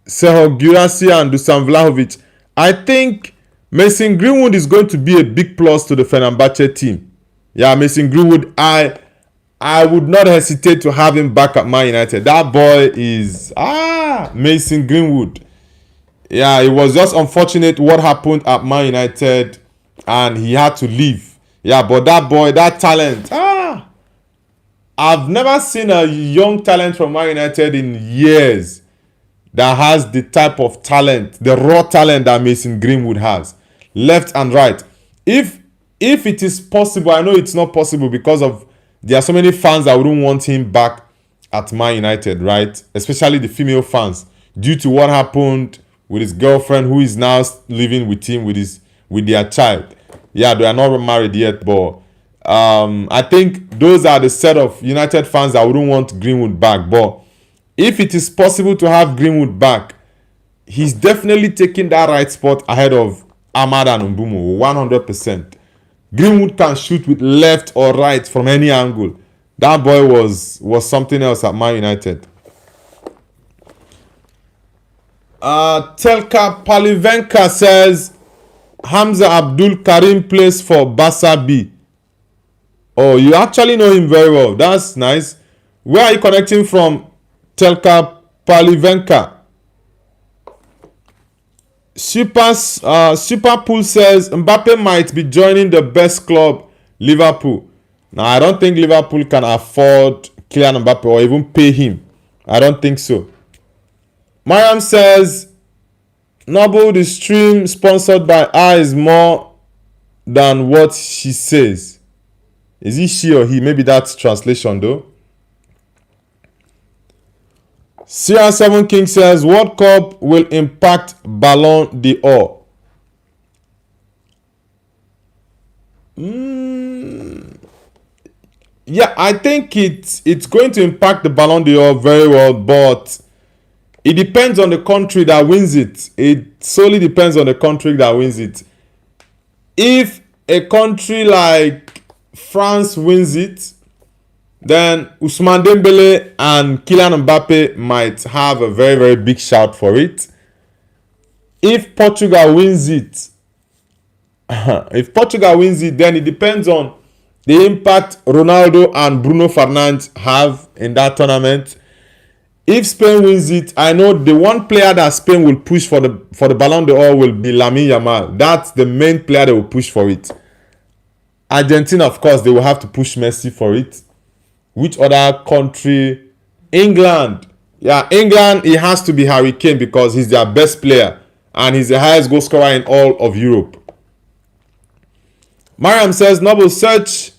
Seho Guirassy and Dusan Vlahovic. I think Mason Greenwood is going to be a big plus to the Fenerbahce team. Yeah, Mason Greenwood, I would not hesitate to have him back at Man United. That boy is Mason Greenwood. Yeah, it was just unfortunate what happened at Man United and he had to leave. Yeah, but that boy, that talent, I've never seen a young talent from Man United in years that has the type of talent, the raw talent that Mason Greenwood has, left and right. If it is possible, I know it's not possible because there are so many fans that wouldn't want him back at Man United, right? Especially the female fans, due to what happened with his girlfriend, who is now living with him with their child. Yeah, they are not married yet, but I think those are the set of United fans that wouldn't want Greenwood back. But if it is possible to have Greenwood back, he's definitely taking that right spot ahead of Ahmad and Mbumo, 100%. Greenwood can shoot with left or right from any angle. That boy was something else at Man United. Telka Palivenka says Hamza Abdul Karim plays for Barca B. Oh, you actually know him very well. That's nice. Where are you connecting from, Telka Palivenka? Superpool says Mbappe might be joining the best club, Liverpool. Now, I don't think Liverpool can afford Kylian Mbappe or even pay him. I don't think so. Mariam says Noble, the stream sponsored by her is more than what she says. Is it she or he? Maybe that's translation though. CR7 King says World Cup will impact Ballon d'Or. Yeah, I think it's going to impact the Ballon d'Or very well, but it depends on the country that wins it. It solely depends on the country that wins it. If a country like France wins it, then Ousmane Dembele and Kylian Mbappe might have a very, very big shout for it. If Portugal wins it, then it depends on the impact Ronaldo and Bruno Fernandes have in that tournament. If Spain wins it, I know the one player that Spain will push for the Ballon d'Or will be Lamine Yamal. That's the main player they will push for it. Argentina, of course, they will have to push Messi for it. Which other country? England. Yeah, England, it has to be Harry Kane because he's their best player and he's the highest goal scorer in all of Europe. Mariam says, Noble, search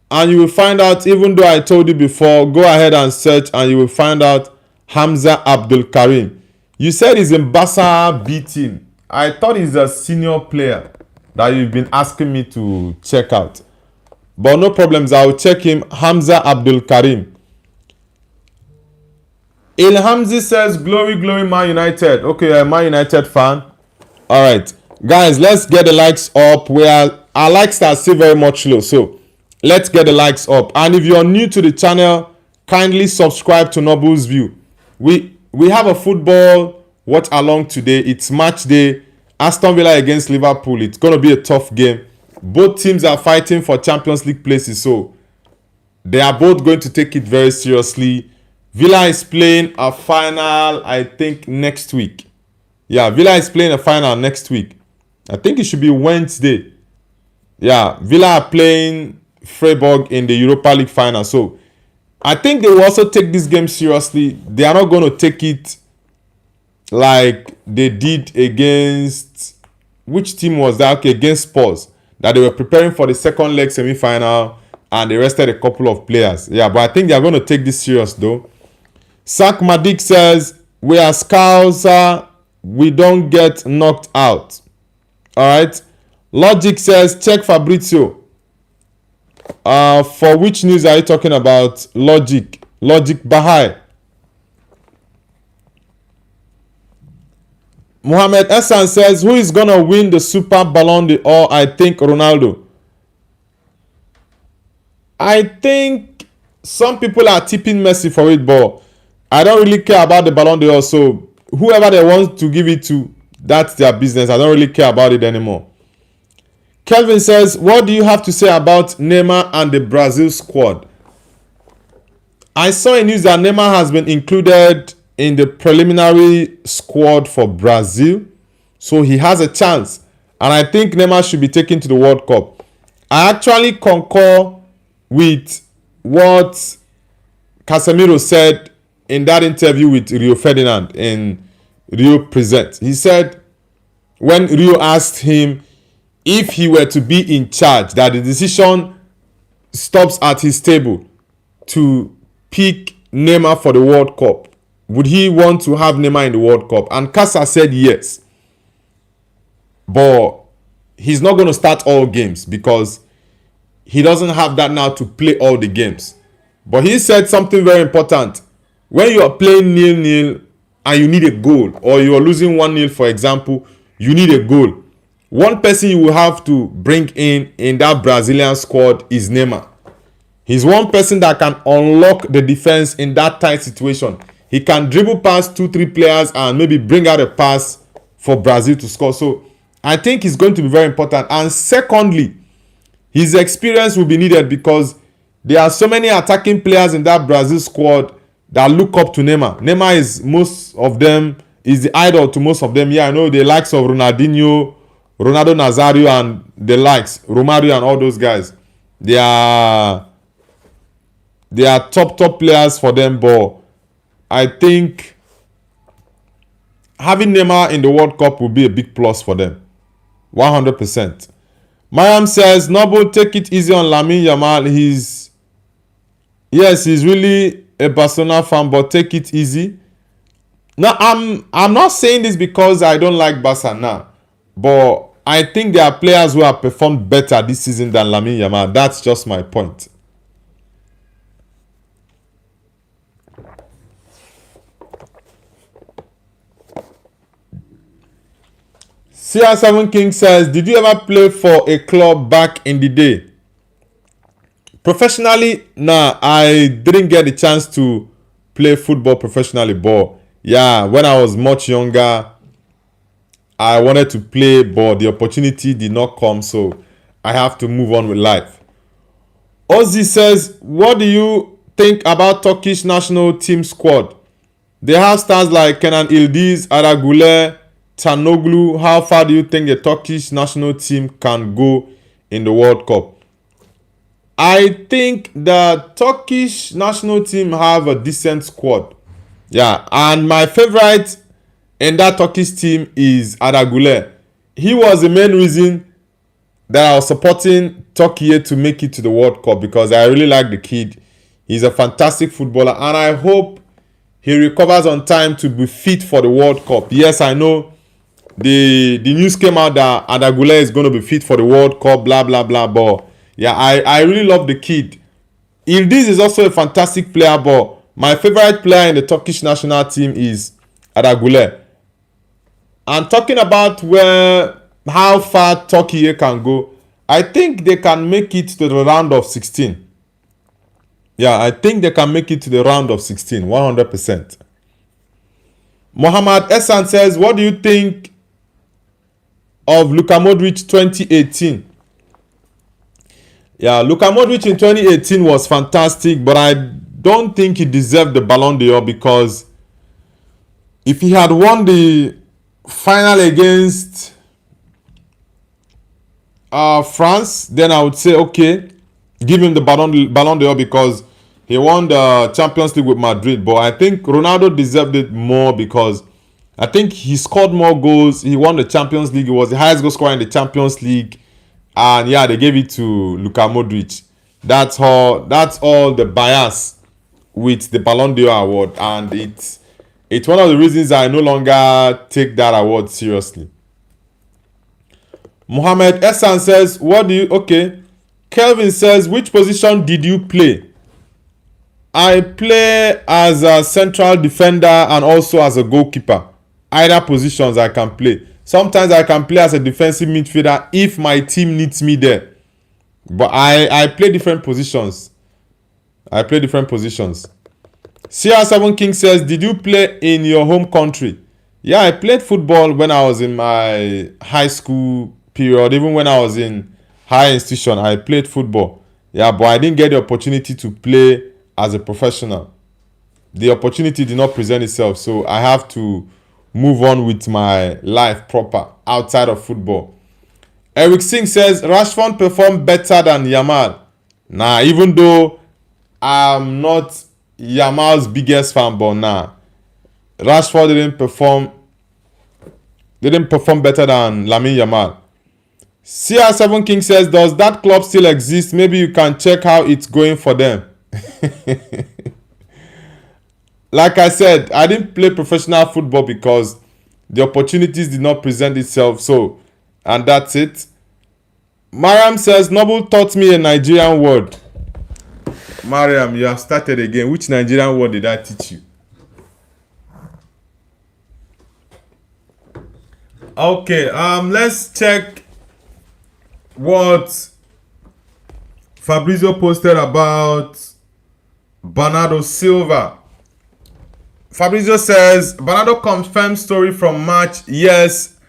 and you will find out, even though I told you before, go ahead and search and you will find out Hamza Abdul Karim. You said he's in Barca B team. I thought he's a senior player that you've been asking me to check out. But no problems, I'll check him. Hamza Abdul Karim. Ilhamzi says, glory, glory, Man United. Okay, you're a Man United fan. Alright. Guys, let's get the likes up. Our likes are still very much low. So, let's get the likes up. And if you're new to the channel, kindly subscribe to Noble's View. We have a football watch along today. It's match day. Aston Villa against Liverpool. It's going to be a tough game. Both teams are fighting for Champions League places. So, they are both going to take it very seriously. Villa is playing a final, I think, next week. Yeah, Villa is playing a final next week. I think it should be Wednesday. Yeah, Villa are playing Freiburg in the Europa League final. So, I think they will also take this game seriously. They are not going to take it like they did against... Which team was that? Okay, against Spurs. That they were preparing for the second leg semi-final and they rested a couple of players. Yeah, but I think they are going to take this serious though. Sak Madik says, we are Scouser, we don't get knocked out. Alright. Logic says, check Fabrizio. For which news are you talking about? Logic Bahai. Mohamed Hassan says, who is going to win the Super Ballon d'Or? I think Ronaldo. I think some people are tipping Messi for it, but I don't really care about the Ballon d'Or. So whoever they want to give it to, that's their business. I don't really care about it anymore. Kelvin says, what do you have to say about Neymar and the Brazil squad? I saw in news that Neymar has been included in the preliminary squad for Brazil. So he has a chance. And I think Neymar should be taken to the World Cup. I actually concur with what Casemiro said in that interview with Rio Ferdinand in Rio Present. He said when Rio asked him if he were to be in charge, that the decision stops at his table to pick Neymar for the World Cup. Would he want to have Neymar in the World Cup? And Casa said yes. But he's not going to start all games because he doesn't have that now to play all the games. But he said something very important. When you are playing 0-0 and you need a goal, or you are losing 1-0, for example, you need a goal. One person you will have to bring in that Brazilian squad is Neymar. He's one person that can unlock the defense in that tight situation. He can dribble past 2-3 players and maybe bring out a pass for Brazil to score. So I think it's going to be very important. And secondly, his experience will be needed because there are so many attacking players in that Brazil squad that look up to Neymar. Neymar is the idol to most of them. Yeah, I know the likes of Ronaldinho, Ronaldo Nazario and the likes, Romario and all those guys. They are top players for them, but I think having Neymar in the World Cup will be a big plus for them. 100%. Mariam says, Noble, take it easy on Lamine Yamal. He's really a Barcelona fan, but take it easy. Now, I'm not saying this because I don't like Barca now, but I think there are players who have performed better this season than Lamine Yamal. That's just my point. CR7 King says, did you ever play for a club back in the day? Professionally, nah, I didn't get the chance to play football professionally, but yeah, when I was much younger, I wanted to play, but the opportunity did not come, so I have to move on with life. Ozzy says, what do you think about Turkish national team squad? They have stars like Kenan Yildiz, Arda Güler, Çalhanoğlu. How far do you think the Turkish national team can go in the World Cup? I think the Turkish national team have a decent squad. Yeah, and my favorite in that Turkish team is Arda Güler. He was the main reason that I was supporting Turkey to make it to the World Cup because I really like the kid. He's a fantastic footballer and I hope he recovers on time to be fit for the World Cup. Yes, I know the news came out that Adagule is going to be fit for the World Cup, blah blah blah. But yeah, I really love the kid. Yildiz is also a fantastic player, but my favorite player in the Turkish national team is Adagule. And talking about how far Turkey can go, I think they can make it to the round of 16. Yeah, I think they can make it to the round of 16, 100%. Mohammad Esan says, what do you think of Luka Modric 2018? Yeah, Luka Modric in 2018 was fantastic, but I don't think he deserved the Ballon d'Or, because if he had won the final against France, then I would say, okay, give him the Ballon d'Or because he won the Champions League with Madrid. But I think Ronaldo deserved it more because I think he scored more goals. He won the Champions League. He was the highest goal scorer in the Champions League. And yeah, they gave it to Luka Modric. That's all the bias with the Ballon d'Or award. And it's one of the reasons I no longer take that award seriously. Mohamed Esan says, Kelvin says, which position did you play? I play as a central defender and also as a goalkeeper. Either positions I can play. Sometimes I can play as a defensive midfielder if my team needs me there. But I play different positions. CR7 King says, did you play in your home country? Yeah, I played football when I was in my high school period. Even when I was in higher institution, I played football. Yeah, but I didn't get the opportunity to play as a professional. The opportunity did not present itself, so I have to move on with my life proper outside of football. Eric Singh says, Rashford performed better than Yamal. Nah, even though I'm not Yamal's biggest fan, but nah, Rashford didn't perform better than Lamine Yamal. CR7 King says, does that club still exist? Maybe you can check how it's going for them. Like I said, I didn't play professional football because the opportunities did not present itself. So, and that's it. Mariam says, Noble taught me a Nigerian word. Mariam, you have started again. Which Nigerian word did I teach you? Okay, let's check what Fabrizio posted about Bernardo Silva. Fabrizio says, Bernardo confirmed story from March. Yes,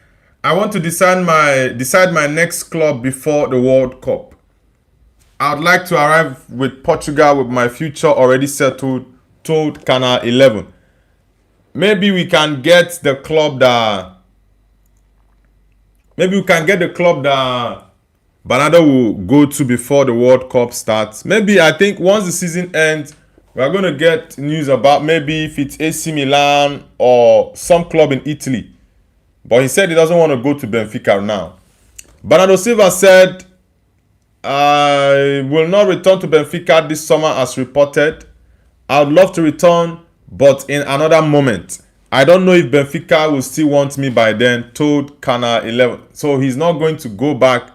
I want to decide my next club before the World Cup. I would like to arrive with Portugal with my future already settled, told Canal 11. Maybe we can get the club that Bernardo will go to before the World Cup starts. Maybe, I think once the season ends, we are going to get news about maybe if it's AC Milan or some club in Italy. But he said he doesn't want to go to Benfica now. Bernardo Silva said, I will not return to Benfica this summer as reported. I would love to return, but in another moment. I don't know if Benfica will still want me by then, told Canal 11. So he's not going to go back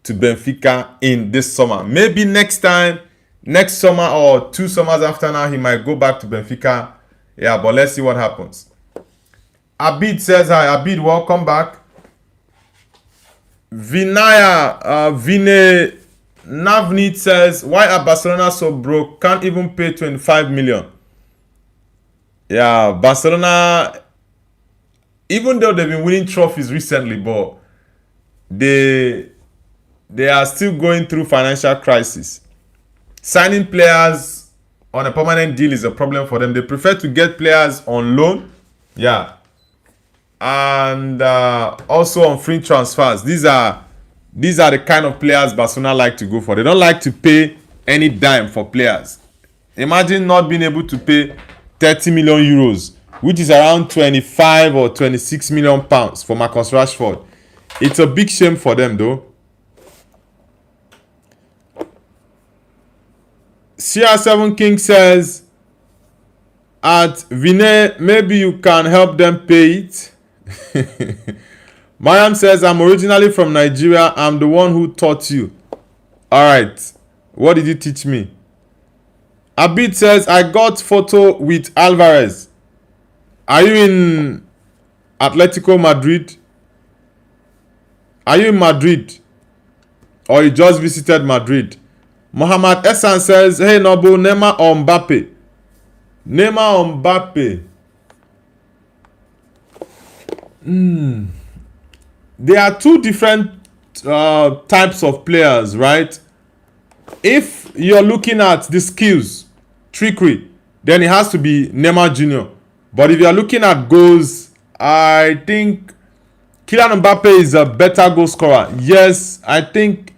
to Benfica in this summer. Maybe next summer or 2 summers after now, he might go back to Benfica. Yeah, but let's see what happens. Abid says, hi. Abid, welcome back. Vinay Navneet says, why are Barcelona so broke? Can't even pay 25 million. Yeah, Barcelona, even though they've been winning trophies recently, but they are still going through financial crisis. Signing players on a permanent deal is a problem for them. They prefer to get players on loan. Yeah. And also on free transfers. These are the kind of players Barcelona like to go for. They don't like to pay any dime for players. Imagine not being able to pay 30 million euros, which is around 25 or 26 million pounds for Marcus Rashford. It's a big shame for them though. CR7 King says, at Vinay, maybe you can help them pay it. Mariam says, I'm originally from Nigeria. I'm the one who taught you. Alright. What did you teach me? Abid says, I got photo with Alvarez. Are you in Atletico Madrid? Are you in Madrid? Or you just visited Madrid? Mohammad Essan says, hey Nobu, Neymar or Mbappe? Neymar or Mbappe? There are two different types of players, right? If you're looking at the skills, trickery, then it has to be Neymar Jr. But if you're looking at goals, I think Kylian Mbappe is a better goal scorer. Yes, I think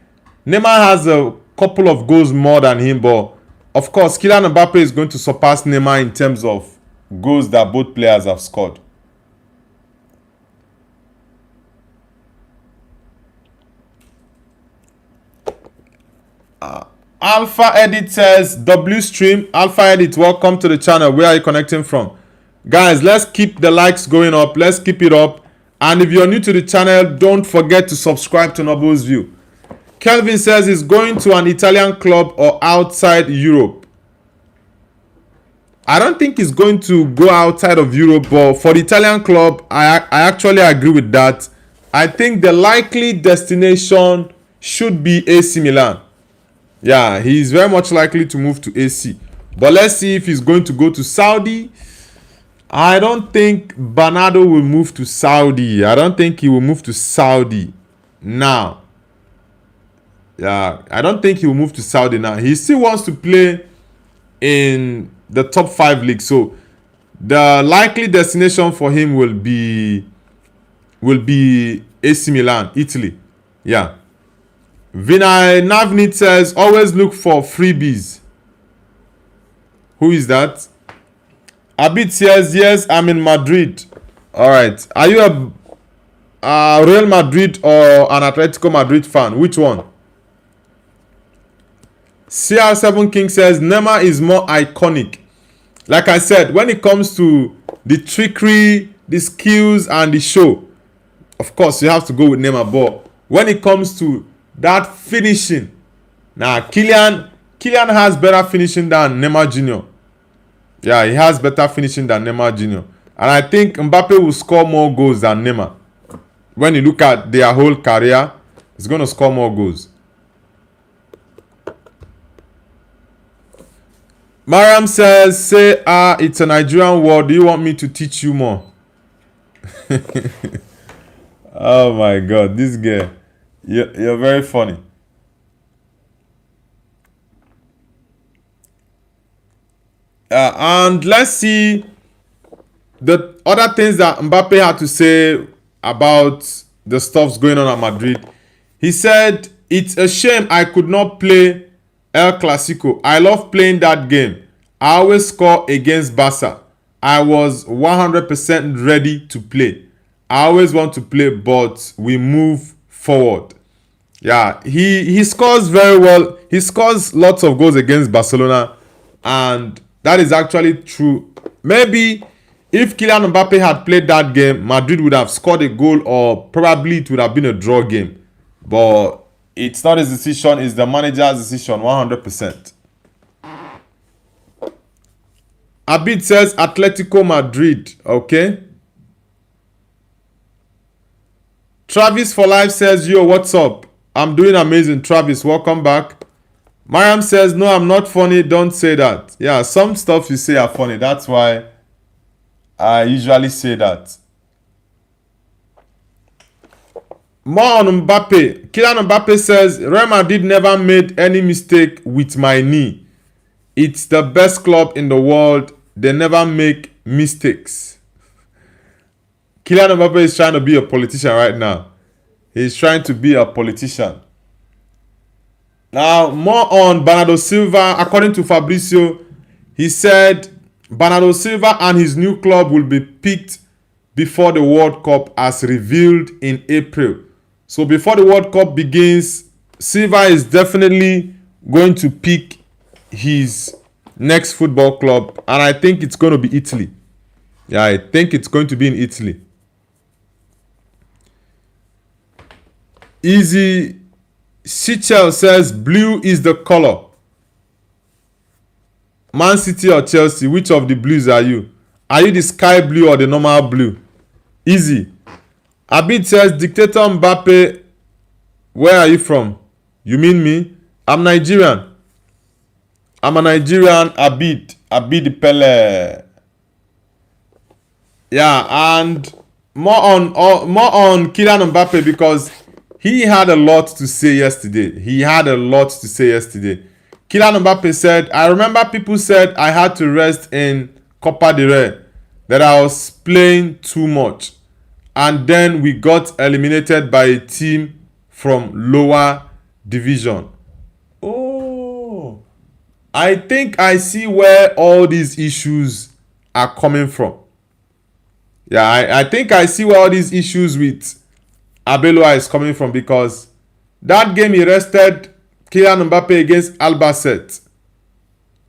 Neymar has a couple of goals more than him, but of course, Kylian Mbappe is going to surpass Neymar in terms of goals that both players have scored. Alpha Edit says, W stream. Alpha Edit, welcome to the channel. Where are you connecting from? Guys, let's keep the likes going up. Let's keep it up. And if you're new to the channel, don't forget to subscribe to Nobu's View. Kelvin says he's going to an Italian club or outside Europe. I don't think he's going to go outside of Europe, but for the Italian club, I actually agree with that. I think the likely destination should be AC Milan. Yeah, he's very much likely to move to AC. But let's see if he's going to go to Saudi. I don't think Bernardo will move to Saudi. I don't think he will move to Saudi now. Yeah, I don't think he will move to Saudi now. He still wants to play in the top 5 leagues. So the likely destination for him will be AC Milan, Italy. Yeah. Vinay Navnit says, always look for freebies. Who is that? Abid says, yes, I'm in Madrid. Alright. Are you a Real Madrid or an Atletico Madrid fan? Which one? CR7 King says, Neymar is more iconic. Like I said, when it comes to the trickery, the skills, and the show, of course, you have to go with Neymar. But when it comes to that finishing, now Kylian has better finishing than Neymar Jr. Yeah, he has better finishing than Neymar Jr. And I think Mbappe will score more goals than Neymar. When you look at their whole career, he's going to score more goals. Mariam says, it's a Nigerian word. Do you want me to teach you more? Oh my God, this guy. You're very funny. And let's see the other things that Mbappe had to say about the stuffs going on at Madrid. He said, it's a shame I could not play El Clasico. I love playing that game. I always score against Barca. I was 100% ready to play. I always want to play, but we move forward. Yeah, he scores very well. He scores lots of goals against Barcelona, and that is actually true. Maybe if Kylian Mbappe had played that game, Madrid would have scored a goal, or probably it would have been a draw game. But it's not his decision, it's the manager's decision, 100%. Abid says Atletico Madrid, okay. Travis for life says, yo, what's up? I'm doing amazing, Travis. Welcome back. Mariam says, no, I'm not funny. Don't say that. Yeah, some stuff you say are funny. That's why I usually say that. More on Mbappe. Kylian Mbappe says, Real Madrid never made any mistake with my knee. It's the best club in the world. They never make mistakes. Kylian Mbappe is trying to be a politician right now. He's trying to be a politician. Now, more on Bernardo Silva. According to Fabrizio, he said Bernardo Silva and his new club will be picked before the World Cup as revealed in April. So before the World Cup begins, Silva is definitely going to pick his next football club. And I think it's going to be Italy. Yeah, I think it's going to be in Italy. Easy Sichel says blue is the color. Man City or Chelsea, which of the blues are you? Are you the sky blue or the normal blue? Easy. Abid says Dictator Mbappe, where are you from? You mean me? I'm Nigerian. I'm a Nigerian. Abid Pele. Yeah, and more on Kylian Mbappe because he had a lot to say yesterday. Kylian Mbappe said, I remember people said I had to rest in Copa del Rey, that I was playing too much. And then we got eliminated by a team from lower division. Oh, I think I see where all these issues are coming from. Yeah, I think I see where all these issues with Arbeloa is coming from because that game he rested Kylian Mbappe against Albacete,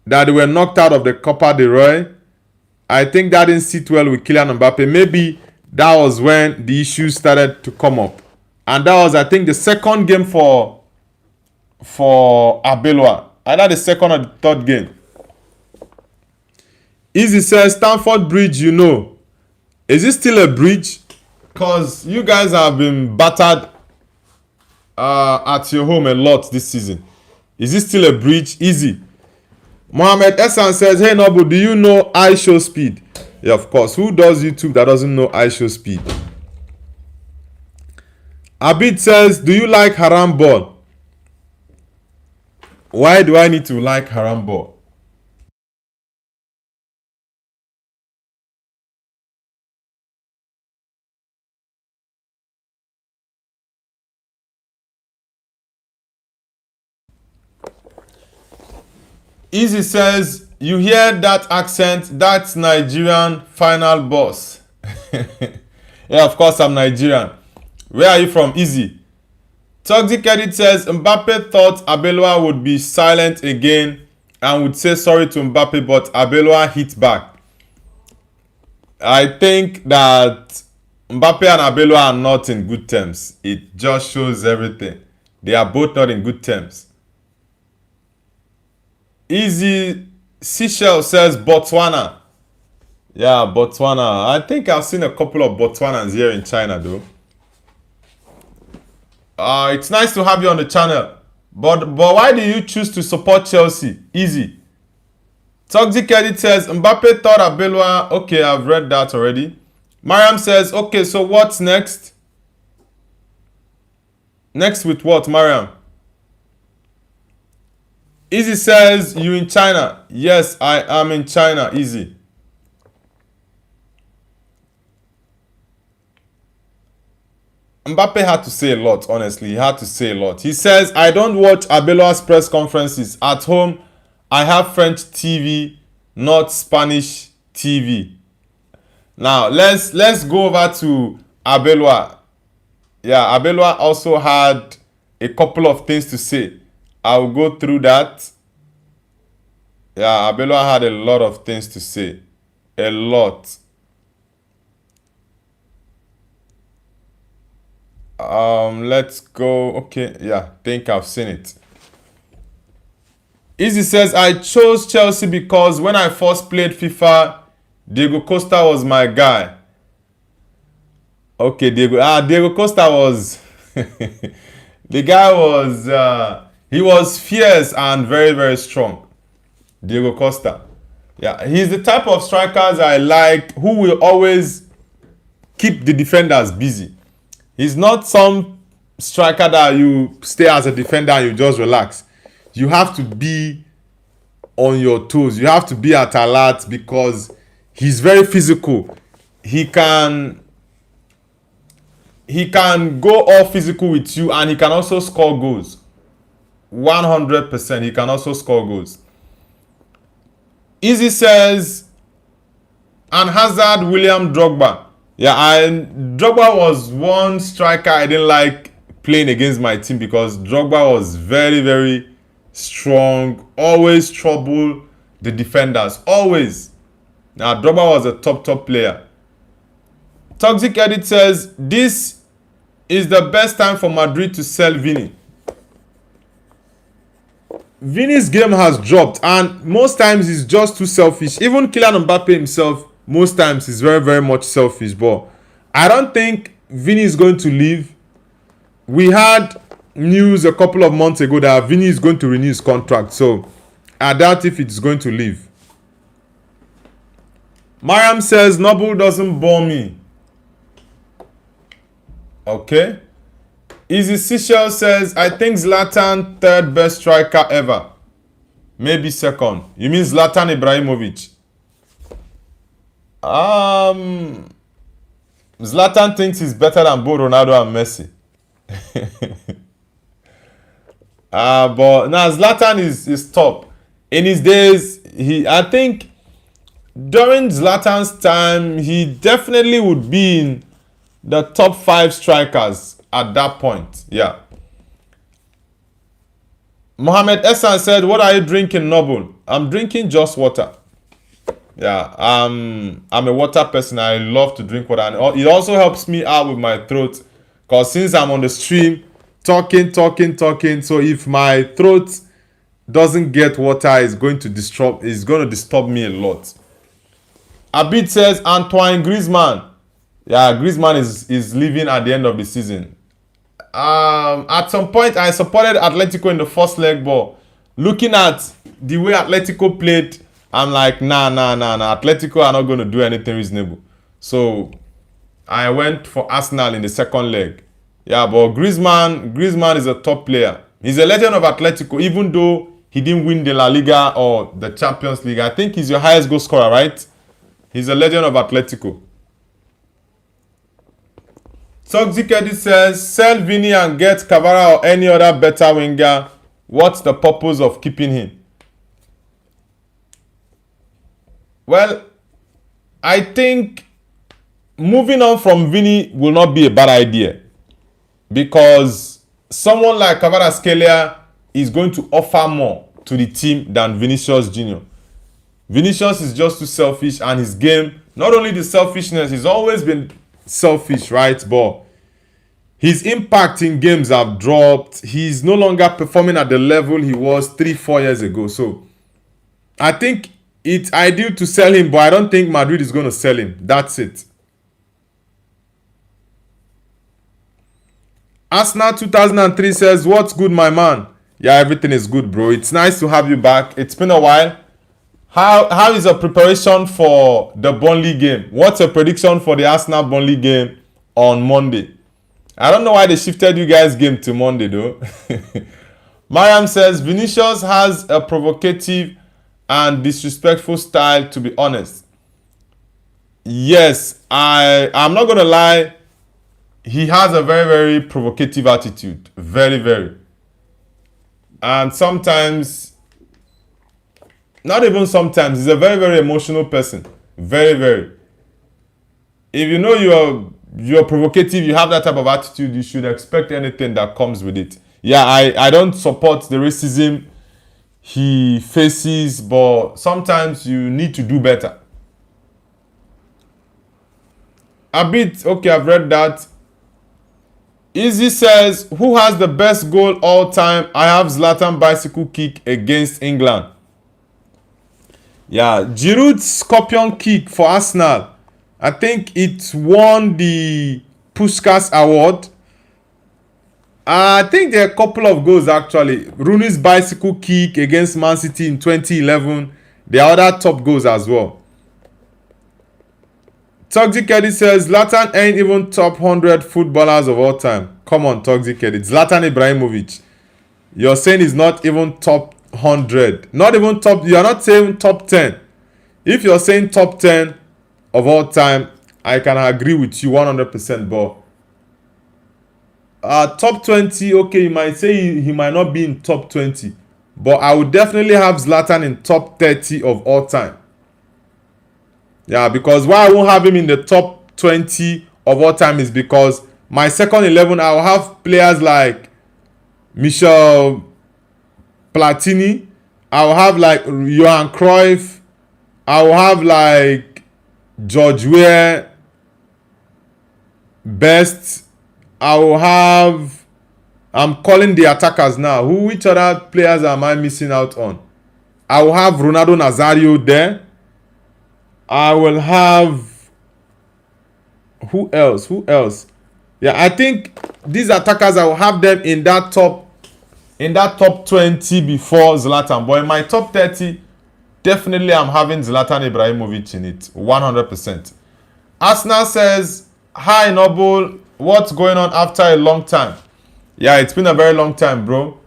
that they were knocked out of the Copa del Rey. I think that didn't sit well with Kylian Mbappe. Maybe that was when the issues started to come up. And that was, I think, the second game for Arbeloa. Either the second or the third game. Easy says, Stamford Bridge, you know. Is it still a bridge? Because you guys have been battered at your home a lot this season. Is it still a bridge? Easy. Mohammed Essan says, hey Nobu, do you know iShow Speed? Yeah, of course. Who does YouTube that doesn't know iShow Speed? Abid says, do you like haram ball? Why do I need to like haram ball? Easy says, you hear that accent? That's Nigerian final boss. Yeah, of course I'm Nigerian. Where are you from? Easy. Toxic Edit says, Mbappe thought Arbeloa would be silent again and would say sorry to Mbappe, but Arbeloa hit back. I think that Mbappe and Arbeloa are not in good terms. It just shows everything. They are both not in good terms. Easy Seychelles says Botswana. Yeah, Botswana. I think I've seen a couple of Botswanans here in China though. It's nice to have you on the channel. But why do you choose to support Chelsea? Easy. Toxic Edit says Mbappe thought Arbeloa. Okay, I've read that already. Mariam says, okay, so what's next? Next with what, Mariam? Easy says, you in China? Yes, I am in China. Easy. Mbappe had to say a lot, honestly. He had to say a lot. He says, I don't watch Arbeloa's press conferences. At home, I have French TV, not Spanish TV. Now, let's go over to Arbeloa. Yeah, Arbeloa also had a couple of things to say. I'll go through that. Yeah, Arbeloa had a lot of things to say. A lot. Let's go. Okay, yeah, I think I've seen it. Easy says, I chose Chelsea because when I first played FIFA, Diego Costa was my guy. Okay, Diego Costa was... the guy was... he was fierce and very, very strong. Diego Costa. Yeah, he's the type of strikers I like who will always keep the defenders busy. He's not some striker that you stay as a defender and you just relax. You have to be on your toes. You have to be at alert because he's very physical. He can go all physical with you and he can also score goals. 100%. He can also score goals. Easy says, and Hazard, William, Drogba. Yeah, Drogba was one striker I didn't like playing against my team because Drogba was very, very strong. Always trouble the defenders. Always. Now, Drogba was a top player. Toxic Edit says, this is the best time for Madrid to sell Vini? Vini's game has dropped, and most times he's just too selfish. Even Kylian Mbappe himself, most times is very, very much selfish. But I don't think Vini is going to leave. We had news a couple of months ago that Vini is going to renew his contract, so I doubt if it's going to leave. Mariam says Noble doesn't bore me. Okay. Easy Seychelles says, I think Zlatan third best striker ever. Maybe second. You mean Zlatan Ibrahimovic? Zlatan thinks he's better than both Ronaldo and Messi. But now Zlatan is top. In his days, I think during Zlatan's time, he definitely would be in the top 5 strikers at that point. Yeah. Mohammed Essan said, what are you drinking, Noble? I'm drinking just water. Yeah, I'm a water person. I love to drink water. And it also helps me out with my throat. Because since I'm on the stream, talking. So if my throat doesn't get water, it's going to disturb me a lot. Abid says, Antoine Griezmann. Yeah, Griezmann is leaving at the end of the season. At some point, I supported Atletico in the first leg, but looking at the way Atletico played, I'm like, nah. Atletico are not going to do anything reasonable. So I went for Arsenal in the second leg. Yeah, but Griezmann is a top player. He's a legend of Atletico, even though he didn't win the La Liga or the Champions League. I think he's your highest goal scorer, right? He's a legend of Atletico. Toxic Eddie says, sell Vini and get Cavara or any other better winger. What's the purpose of keeping him? Well, I think moving on from Vini will not be a bad idea. Because someone like Kvaratskhelia is going to offer more to the team than Vinicius Jr. Vinicius is just too selfish, and his game, not only the selfishness, he's always been selfish, right? But his impact in games have dropped. He's no longer performing at the level he was 3-4 years ago. So I think it's ideal to sell him, but I don't think Madrid is going to sell him. That's it. Arsenal 2003 says, what's good, my man? Yeah, everything is good, bro. It's nice to have you back. It's been a while. How is the preparation for the Burnley game? What's your prediction for the Arsenal-Burnley game on Monday? I don't know why they shifted you guys' game to Monday, though. Mariam says, Vinicius has a provocative and disrespectful style, to be honest. Yes, I'm not going to lie. He has a very, very provocative attitude. Very, very. And sometimes, not even sometimes, he's a very, very emotional person. Very, very. If you know you're provocative, you have that type of attitude, you should expect anything that comes with it. Yeah, I don't support the racism he faces, but sometimes you need to do better. A bit, okay, I've read that. Easy says, who has the best goal all time? I have Zlatan bicycle kick against England. Yeah, Giroud's scorpion kick for Arsenal. I think it won the Puskás Award. I think there are a couple of goals actually. Rooney's bicycle kick against Man City in 2011. There are other top goals as well. Toxic Eddie says, Zlatan ain't even top 100 footballers of all time. Come on, Toxic Eddie. Zlatan Ibrahimovic. You're saying he's not even top 100. Not even top. You're not saying top 10. If you're saying top 10 of all time, I can agree with you 100%. But top 20, okay, you might say he might not be in top 20. But I would definitely have Zlatan in top 30 of all time. Yeah, because why I won't have him in the top 20 of all time is because my second 11, I'll have players like Michel Platini. I'll have like Johan Cruyff. I'll have like George Weah, Best. I will have. I'm calling the attackers now. Which other players am I missing out on? I will have Ronaldo Nazario there. I will have. Who else? Who else? Yeah, I think these attackers, I will have them in that top 20 before Zlatan. But in my top 30, definitely I'm having Zlatan Ibrahimovic in it. 100%. Arsenal says, hi Noble, what's going on after a long time? Yeah, it's been a very long time, bro.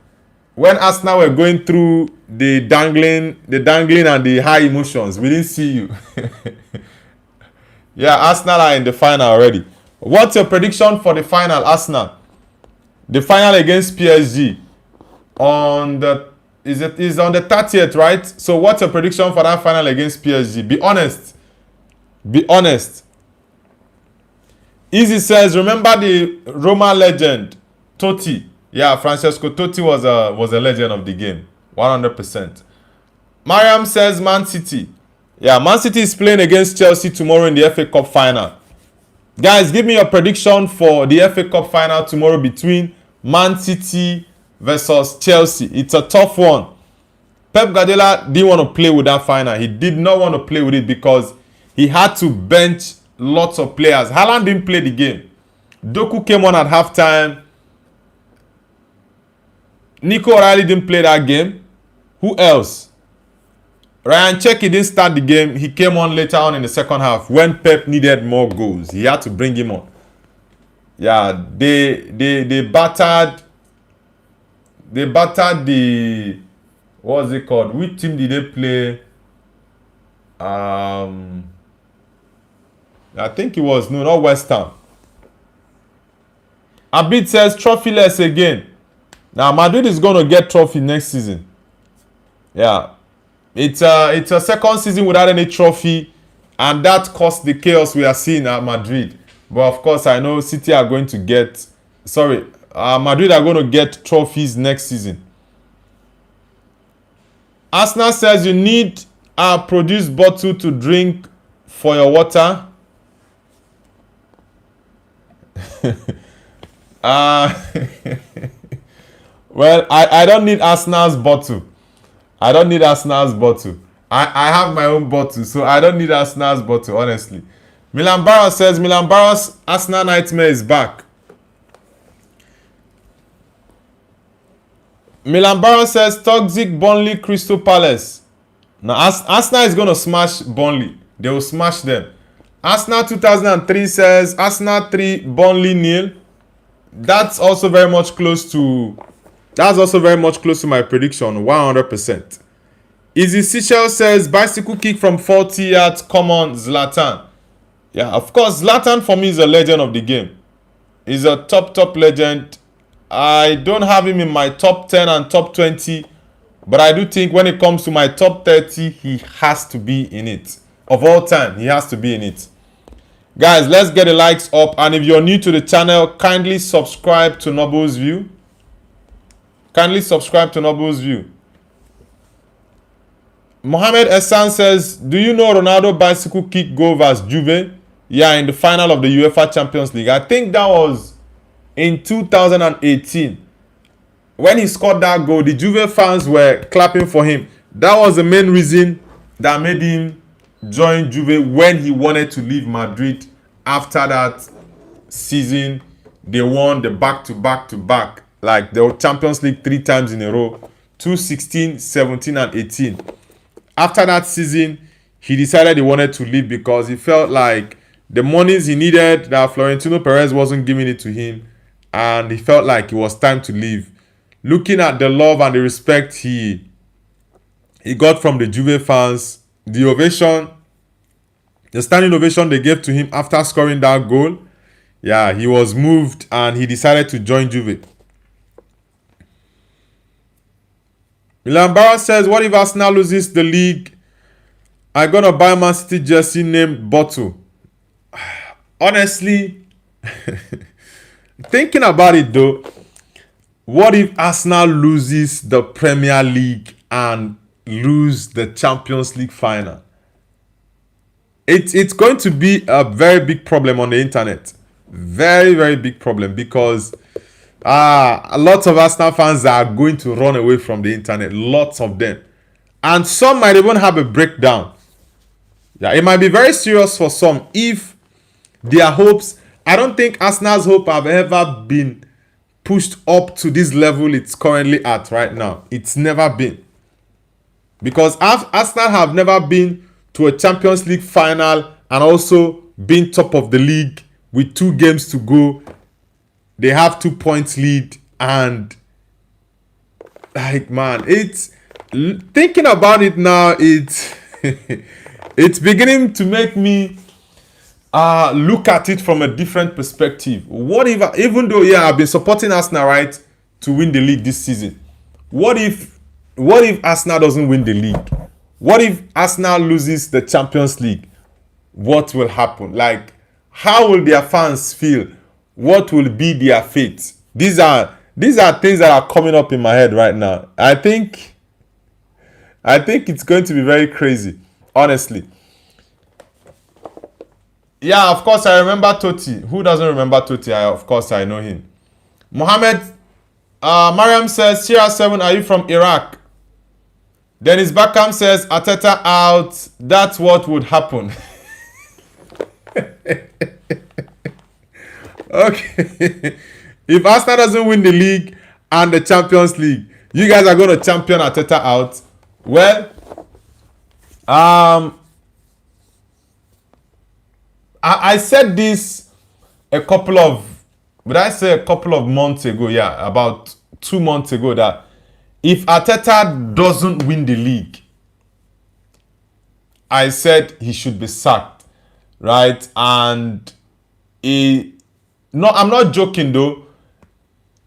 When Arsenal were going through the dangling and the high emotions, we didn't see you. Yeah, Arsenal are in the final already. What's your prediction for the final, Arsenal? The final against PSG on the is on the 30th, right? So what's your prediction for that final against PSG? Be honest. Be honest. Easy says, remember the Roma legend, Totti. Yeah, Francesco Totti was a legend of the game. 100%. Mariam says Man City. Yeah, Man City is playing against Chelsea tomorrow in the FA Cup final. Guys, give me your prediction for the FA Cup final tomorrow between Man City versus Chelsea. It's a tough one. Pep Guardiola didn't want to play with that final. He did not want to play with it because he had to bench lots of players. Haaland didn't play the game. Doku came on at halftime. Nico O'Reilly didn't play that game. Who else? Ryan Cherki didn't start the game. He came on later on in the second half when Pep needed more goals. He had to bring him on. Yeah, they battered the, what was it called? Which team did they play? I think it was not West Ham. Abid says trophyless again. Now Madrid is going to get trophy next season. Yeah. It's a second season without any trophy, and that caused the chaos we are seeing at Madrid. But of course, I know City are going to get, Madrid are going to get trophies next season. Arsenal says you need a produced bottle to drink for your water. Well, I don't need Arsenal's bottle. I don't need Arsenal's bottle. I have my own bottle, so I don't need Arsenal's bottle, honestly. Milan Barros says, Milan Barros, Arsenal nightmare is back. Milan Barros says, toxic Burnley Crystal Palace. Now, Arsenal is going to smash Burnley. They will smash them. Arsenal 2003 says, Arsenal 3, Burnley 0. That's also very much close to my prediction, 100%. Easy Seychelles says, bicycle kick from 40 yards, come on, Zlatan. Yeah, of course, Zlatan for me is a legend of the game. He's a top legend. I don't have him in my top 10 and top 20, but I do think when it comes to my top 30, he has to be in it. Of all time, he has to be in it. Guys, let's get the likes up, and if you're new to the channel, kindly subscribe to Noble's View. Mohamed Essan says, do you know Ronaldo bicycle kick goal versus Juve? Yeah, in the final of the UEFA Champions League. I think that was in 2018. When he scored that goal, the Juve fans were clapping for him. That was the main reason that made him join Juve when he wanted to leave Madrid. After that season, they won the back-to-back. Like the Champions League 3 times in a row. 2016, 17 and 18. After that season, he decided he wanted to leave because he felt like the monies he needed, that Florentino Perez wasn't giving it to him. And he felt like it was time to leave. Looking at the love and the respect he got from the Juve fans, the ovation, the standing ovation they gave to him after scoring that goal, yeah, he was moved and he decided to join Juve. Milan Barros says, what if Arsenal loses the league? I'm going to buy Man City jersey named Bottle. Honestly, thinking about it though, what if Arsenal loses the Premier League and lose the Champions League final? It's going to be a very big problem on the internet. Very, very big problem because lots of Arsenal fans are going to run away from the internet. Lots of them. And some might even have a breakdown. Yeah, it might be very serious for some if their hopes. I don't think Arsenal's hope have ever been pushed up to this level it's currently at right now. It's never been. Because Arsenal have never been to a Champions League final and also been top of the league with 2 games to go. They have 2 points lead, and like, man, it's thinking about it now, it's it's beginning to make me look at it from a different perspective. What if, even though I've been supporting Arsenal, right, to win the league this season, what if Arsenal doesn't win the league? What if Arsenal loses the Champions League? What will happen? Like, how will their fans feel? What will be their fate? These are things that are coming up in my head right now. I think it's going to be very crazy, honestly. Yeah, of course I remember Totti. Who doesn't remember Totti? Of course I know him. Mohammed Mariam says, CR7, are you from Iraq? Dennis Beckham says, Arteta out. That's what would happen. Okay. If Arsenal doesn't win the league and the Champions League, you guys are going to champion Arteta out. Well, I said this a couple of months ago? Yeah, about 2 months ago, that if Arteta doesn't win the league, I said he should be sacked, right? And I'm not joking though.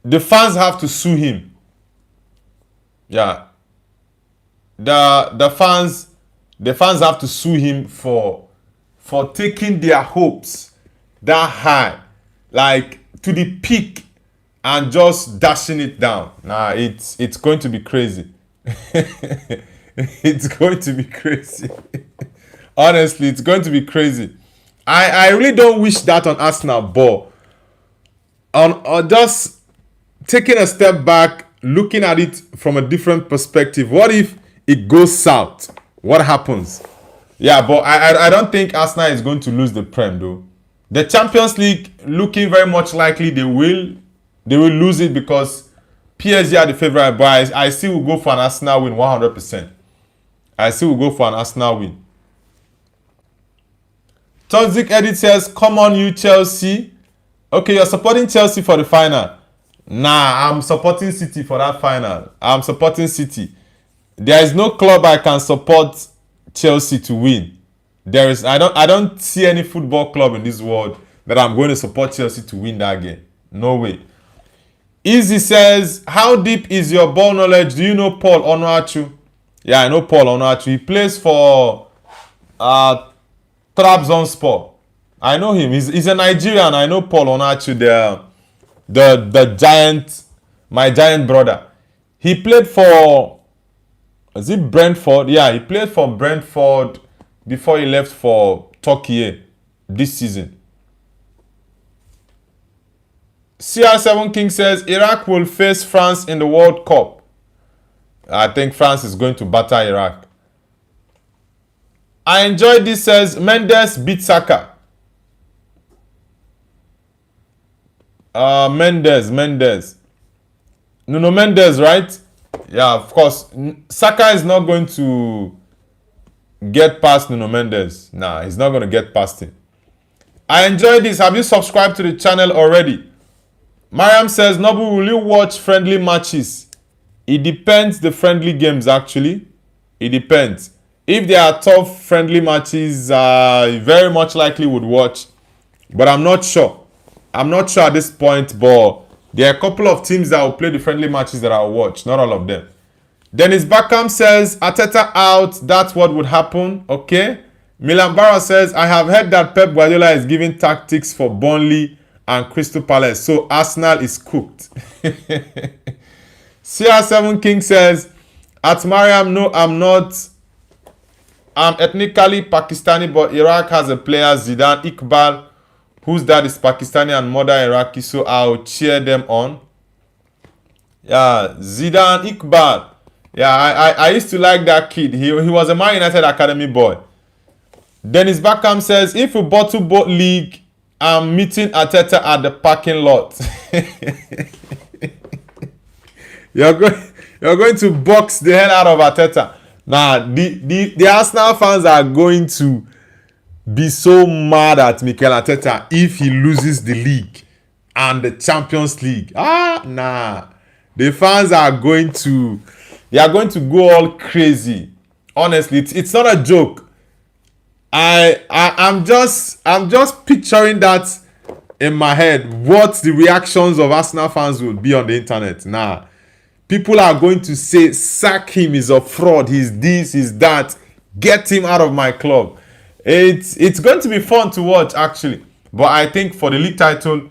The fans have to sue him. Yeah, the fans have to sue him for taking their hopes that high, like to the peak, and just dashing it down. Nah, it's going to be crazy. It's going to be crazy. Honestly, it's going to be crazy. I really don't wish that on Arsenal, but on just taking a step back, looking at it from a different perspective. What if it goes south? What happens? Yeah, but I don't think Arsenal is going to lose the Prem though. The Champions League looking very much likely they will lose it because PSG are the favorite. But I still will go for an Arsenal win 100%. I still will go for an Arsenal win. Toxic Edit says, come on you Chelsea. Okay, you're supporting Chelsea for the final. Nah, I'm supporting City for that final. I'm supporting City. There is no club I can support Chelsea to win. I don't see any football club in this world that I'm going to support Chelsea to win that game. No way. Easy says, how deep is your ball knowledge? Do you know Paul Onuachu? Yeah, I know Paul Onuachu. He plays for Trabzonspor. I know him. He's a Nigerian. I know Paul Onuachu, the giant, my giant brother. He played for, is it Brentford? Yeah, he played for Brentford before he left for Turkey this season. CR7 King says, Iraq will face France in the World Cup. I think France is going to batter Iraq. I enjoyed this, says Mendes beat Saka. Mendes. Nuno Mendes, right? Yeah, of course. Saka is not going to get past Nuno Mendes. Nah, he's not going to get past him. I enjoyed this. Have you subscribed to the channel already? Mariam says, Nobu, will you watch friendly matches? It depends the friendly games, actually. It depends. If they are tough friendly matches, very much likely would watch. But I'm not sure. I'm not sure at this point, but there are a couple of teams that will play the friendly matches that I'll watch. Not all of them. Dennis Beckham says, Arteta out. That's what would happen. Okay. Milan Barra says, I have heard that Pep Guardiola is giving tactics for Burnley and Crystal Palace. So Arsenal is cooked. CR7 King says, at Mariam, no, I'm not. I'm ethnically Pakistani, but Iraq has a player, Zidane Iqbal, whose dad is Pakistani and mother Iraqi, so I'll cheer them on. Yeah, Zidane Iqbal. Yeah, I used to like that kid. He was a Man United Academy boy. Dennis Beckham says, if we bottle boat league, I'm meeting Arteta at the parking lot. You're going to box the hell out of Arteta. Nah, the Arsenal fans are going to be so mad at Mikel Arteta if he loses the league and the Champions League. Nah. The fans are going to go all crazy. Honestly, it's not a joke. I'm just picturing that in my head, what the reactions of Arsenal fans would be on the internet. Nah. People are going to say, sack him, he's a fraud, he's this, he's that. Get him out of my club. It's going to be fun to watch, actually. But I think for the league title,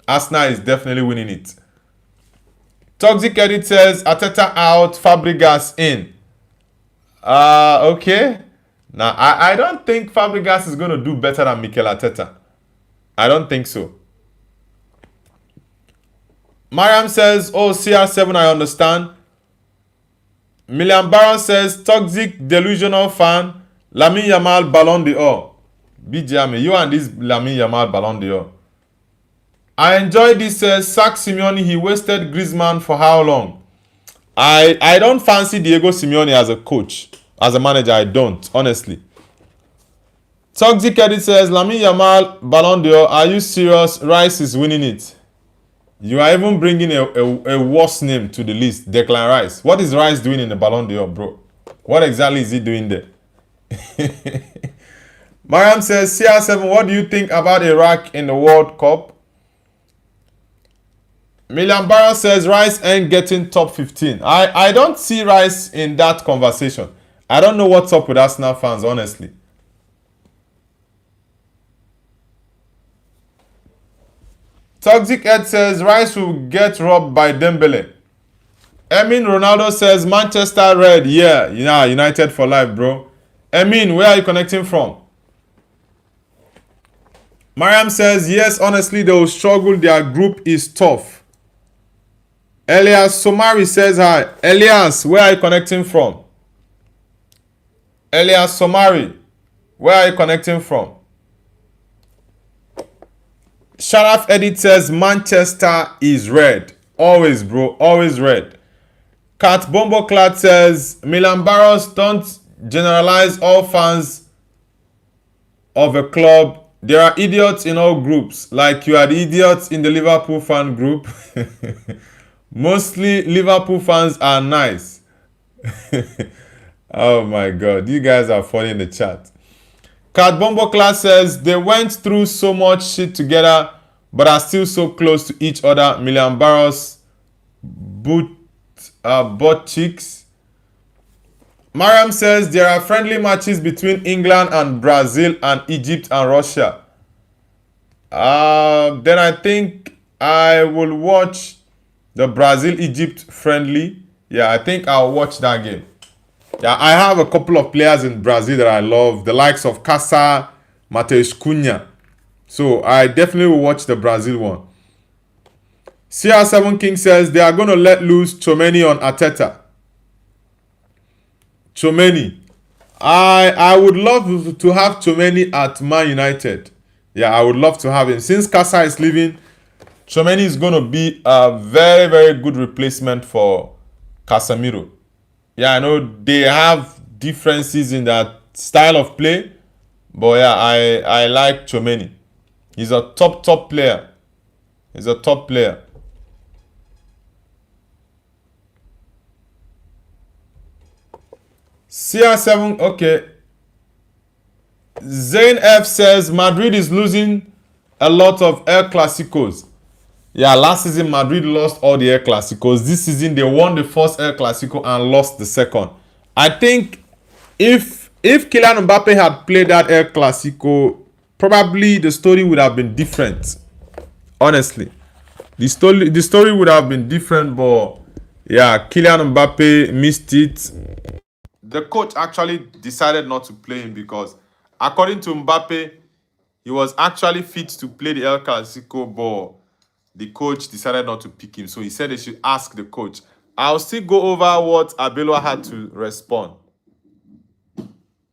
Arsenal is definitely winning it. Toxic Edit says, Arteta out, Fabregas in. Okay. Now, I don't think Fabregas is going to do better than Mikel Arteta. I don't think so. Mariam says, oh, CR7, I understand. Milian Baron says, toxic, delusional fan. Lamine Yamal Ballon d'Or. BJM, you and this Lamine Yamal Ballon d'Or. I enjoy this sack Simeone. He wasted Griezmann for how long? I don't fancy Diego Simeone as a coach. As a manager, I don't, honestly. Toxic Edit says, Lamine Yamal Ballon d'Or. Are you serious? Rice is winning it. You are even bringing a worse name to the list, Declan Rice. What is Rice doing in the Ballon d'Or, bro? What exactly is he doing there? Mariam says, CR7, what do you think about Iraq in the World Cup? Milian Barra says, Rice ain't getting top 15. I don't see Rice in that conversation. I don't know what's up with Arsenal fans, honestly. Toxic Ed says, Rice will get robbed by Dembele. Emin Ronaldo says, Manchester Red. Yeah, United for life, bro. Emin, where are you connecting from? Mariam says, yes, honestly, they will struggle. Their group is tough. Elias Somari says, hi. Elias, where are you connecting from? Elias Somari, where are you connecting from? Sharaf Edit says, Manchester is red. Always, bro. Always red. Kat Bomboclad says, Milan Barros, don't generalize all fans of a club. There are idiots in all groups. Like you are the idiots in the Liverpool fan group. Mostly Liverpool fans are nice. Oh my God. You guys are funny in the chat. Kat Bomboclad says, they went through so much shit together, but are still so close to each other. Milan Barros, butt cheeks. Mariam says, there are friendly matches between England and Brazil and Egypt and Russia. Then I think I will watch the Brazil-Egypt friendly. Yeah, I think I'll watch that game. Yeah, I have a couple of players in Brazil that I love. The likes of Casa, Matheus Cunha. So I definitely will watch the Brazil one. CR7 King says they are going to let loose Tchouaméni on Arteta. Tchouaméni. I would love to have Tchouaméni at Man United. Yeah, I would love to have him. Since Casa is leaving, Tchouaméni is going to be a very, very good replacement for Casemiro. Yeah, I know they have differences in that style of play. But yeah, I like Tchouaméni. He's a top player. He's a top player. CR7, okay. Zain F says Madrid is losing a lot of El Clasicos. Yeah, last season Madrid lost all the El Clasicos. This season they won the first El Clasico and lost the second. I think if Kylian Mbappe had played that El Clasico, probably the story would have been different. Honestly, the story would have been different, but yeah, Kylian Mbappe missed it. The coach actually decided not to play him because, according to Mbappe, He was actually fit to play the El Clasico, but the coach decided not to pick him. So he said they should ask the coach. I'll still go over what Abelwa had to respond.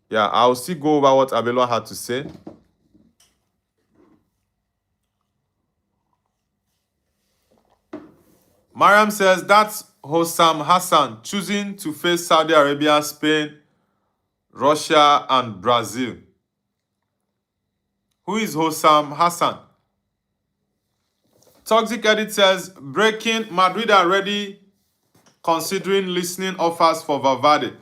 Yeah, I'll still go over what Abelwa had to say. Mariam says that's Hossam Hassan choosing to face Saudi Arabia, Spain, Russia, and Brazil. Who is Hossam Hassan? Toxic Edit says, breaking, Madrid are ready considering listening offers for Valverde.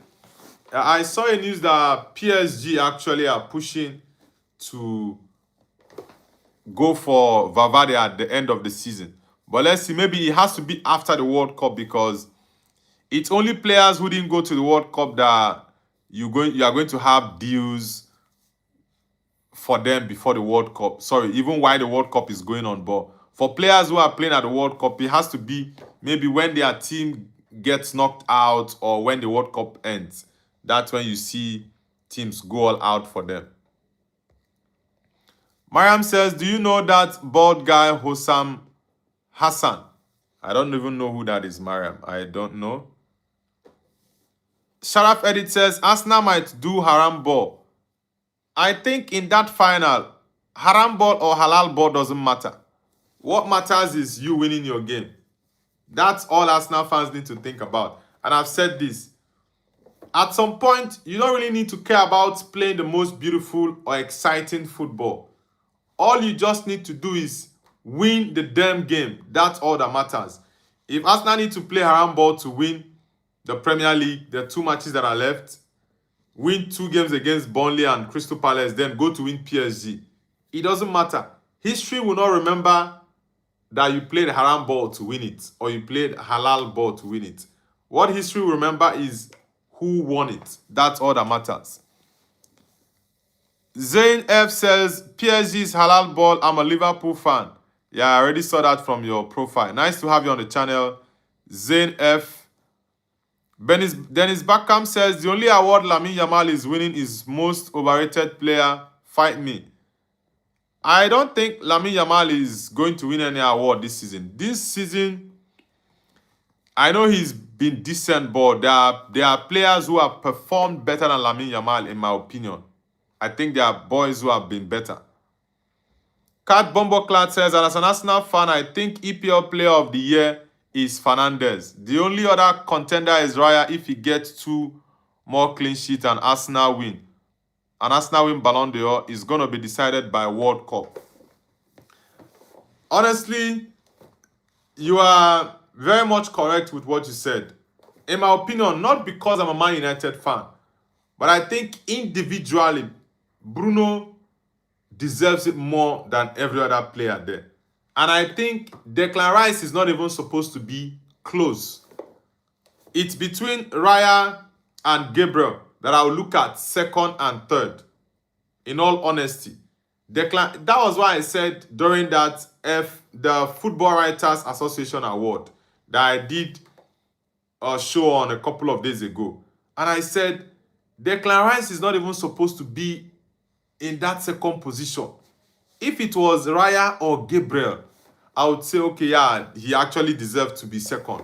I saw a news that PSG actually are pushing to go for Valverde at the end of the season. But let's see, maybe it has to be after the World Cup because it's only players who didn't go to the World Cup that you are going to have deals for them before the World Cup. Sorry, even while the World Cup is going on. But for players who are playing at the World Cup, it has to be maybe when their team gets knocked out or when the World Cup ends. That's when you see teams go all out for them. Mariam says, do you know that bald guy Hossam Hassan? I don't even know who that is, Mariam. I don't know. Sharaf Edit says, Arsenal might do haram ball. I think in that final, haram ball or halal ball doesn't matter. What matters is you winning your game. That's all Arsenal fans need to think about. And I've said this. At some point, you don't really need to care about playing the most beautiful or exciting football. All you just need to do is win the damn game. That's all that matters. If Arsenal need to play haram ball to win the Premier League, the 2 matches that are left, win 2 games against Burnley and Crystal Palace, then go to win PSG. It doesn't matter. History will not remember that you played haram ball to win it or you played halal ball to win it. What history will remember is who won it. That's all that matters. Zain F says, PSG's halal ball. I'm a Liverpool fan. Yeah, I already saw that from your profile. Nice to have you on the channel. Zain F. Dennis Beckham says, the only award Lamine Yamal is winning is most overrated player. Fight me. I don't think Lamine Yamal is going to win any award this season. This season, I know he's been decent, but there are players who have performed better than Lamine Yamal, in my opinion. I think there are boys who have been better. Kat Bomboclad says, as an Arsenal fan, I think EPL Player of the Year is Fernandes. The only other contender is Raya if he gets 2 more clean sheets and Arsenal win. An Arsenal win Ballon d'Or is going to be decided by World Cup. Honestly, you are very much correct with what you said. In my opinion, not because I'm a Man United fan, but I think individually, Bruno deserves it more than every other player there. And I think Declan Rice is not even supposed to be close. It's between Raya and Gabriel that I'll look at second and third. In all honesty, Declan, that was why I said during that the Football Writers Association Award that I did a show on a couple of days ago. And I said, Declan Rice is not even supposed to be in that second position. If it was Raya or Gabriel, I would say, okay, yeah, he actually deserved to be second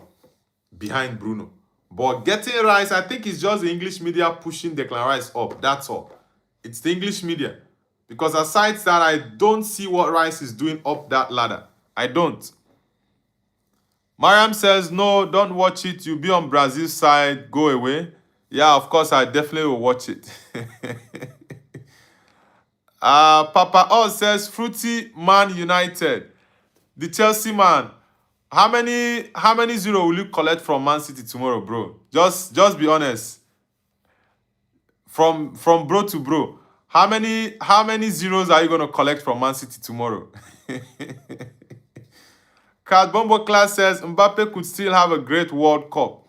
behind Bruno. But getting Rice, I think it's just the English media pushing Declan Rice up. That's all. It's the English media. Because aside that, I don't see what Rice is doing up that ladder. I don't. Mariam says, no, don't watch it. You'll be on Brazil's side. Go away. Yeah, of course, I definitely will watch it. Papa Oz says, Fruity Man United. The Chelsea man. How many 0 will you collect from Man City tomorrow, bro? Just be honest. From bro to bro. How many zeros are you going to collect from Man City tomorrow? Cat Bombo Class says, Mbappe could still have a great World Cup.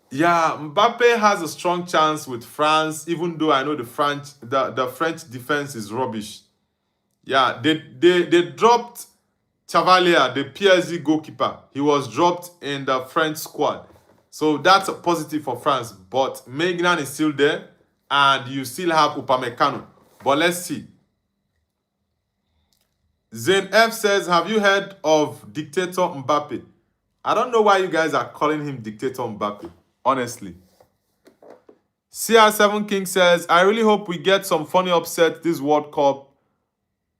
Yeah, Mbappe has a strong chance with France, even though I know the French defense is rubbish. Yeah, they dropped Chevalier, the PSG goalkeeper. He was dropped in the French squad. So that's a positive for France. But Maignan is still there, and you still have Upamecano. But let's see. Zain F says, have you heard of Dictator Mbappe? I don't know why you guys are calling him Dictator Mbappe, honestly. CR7 King says, I really hope we get some funny upset this World Cup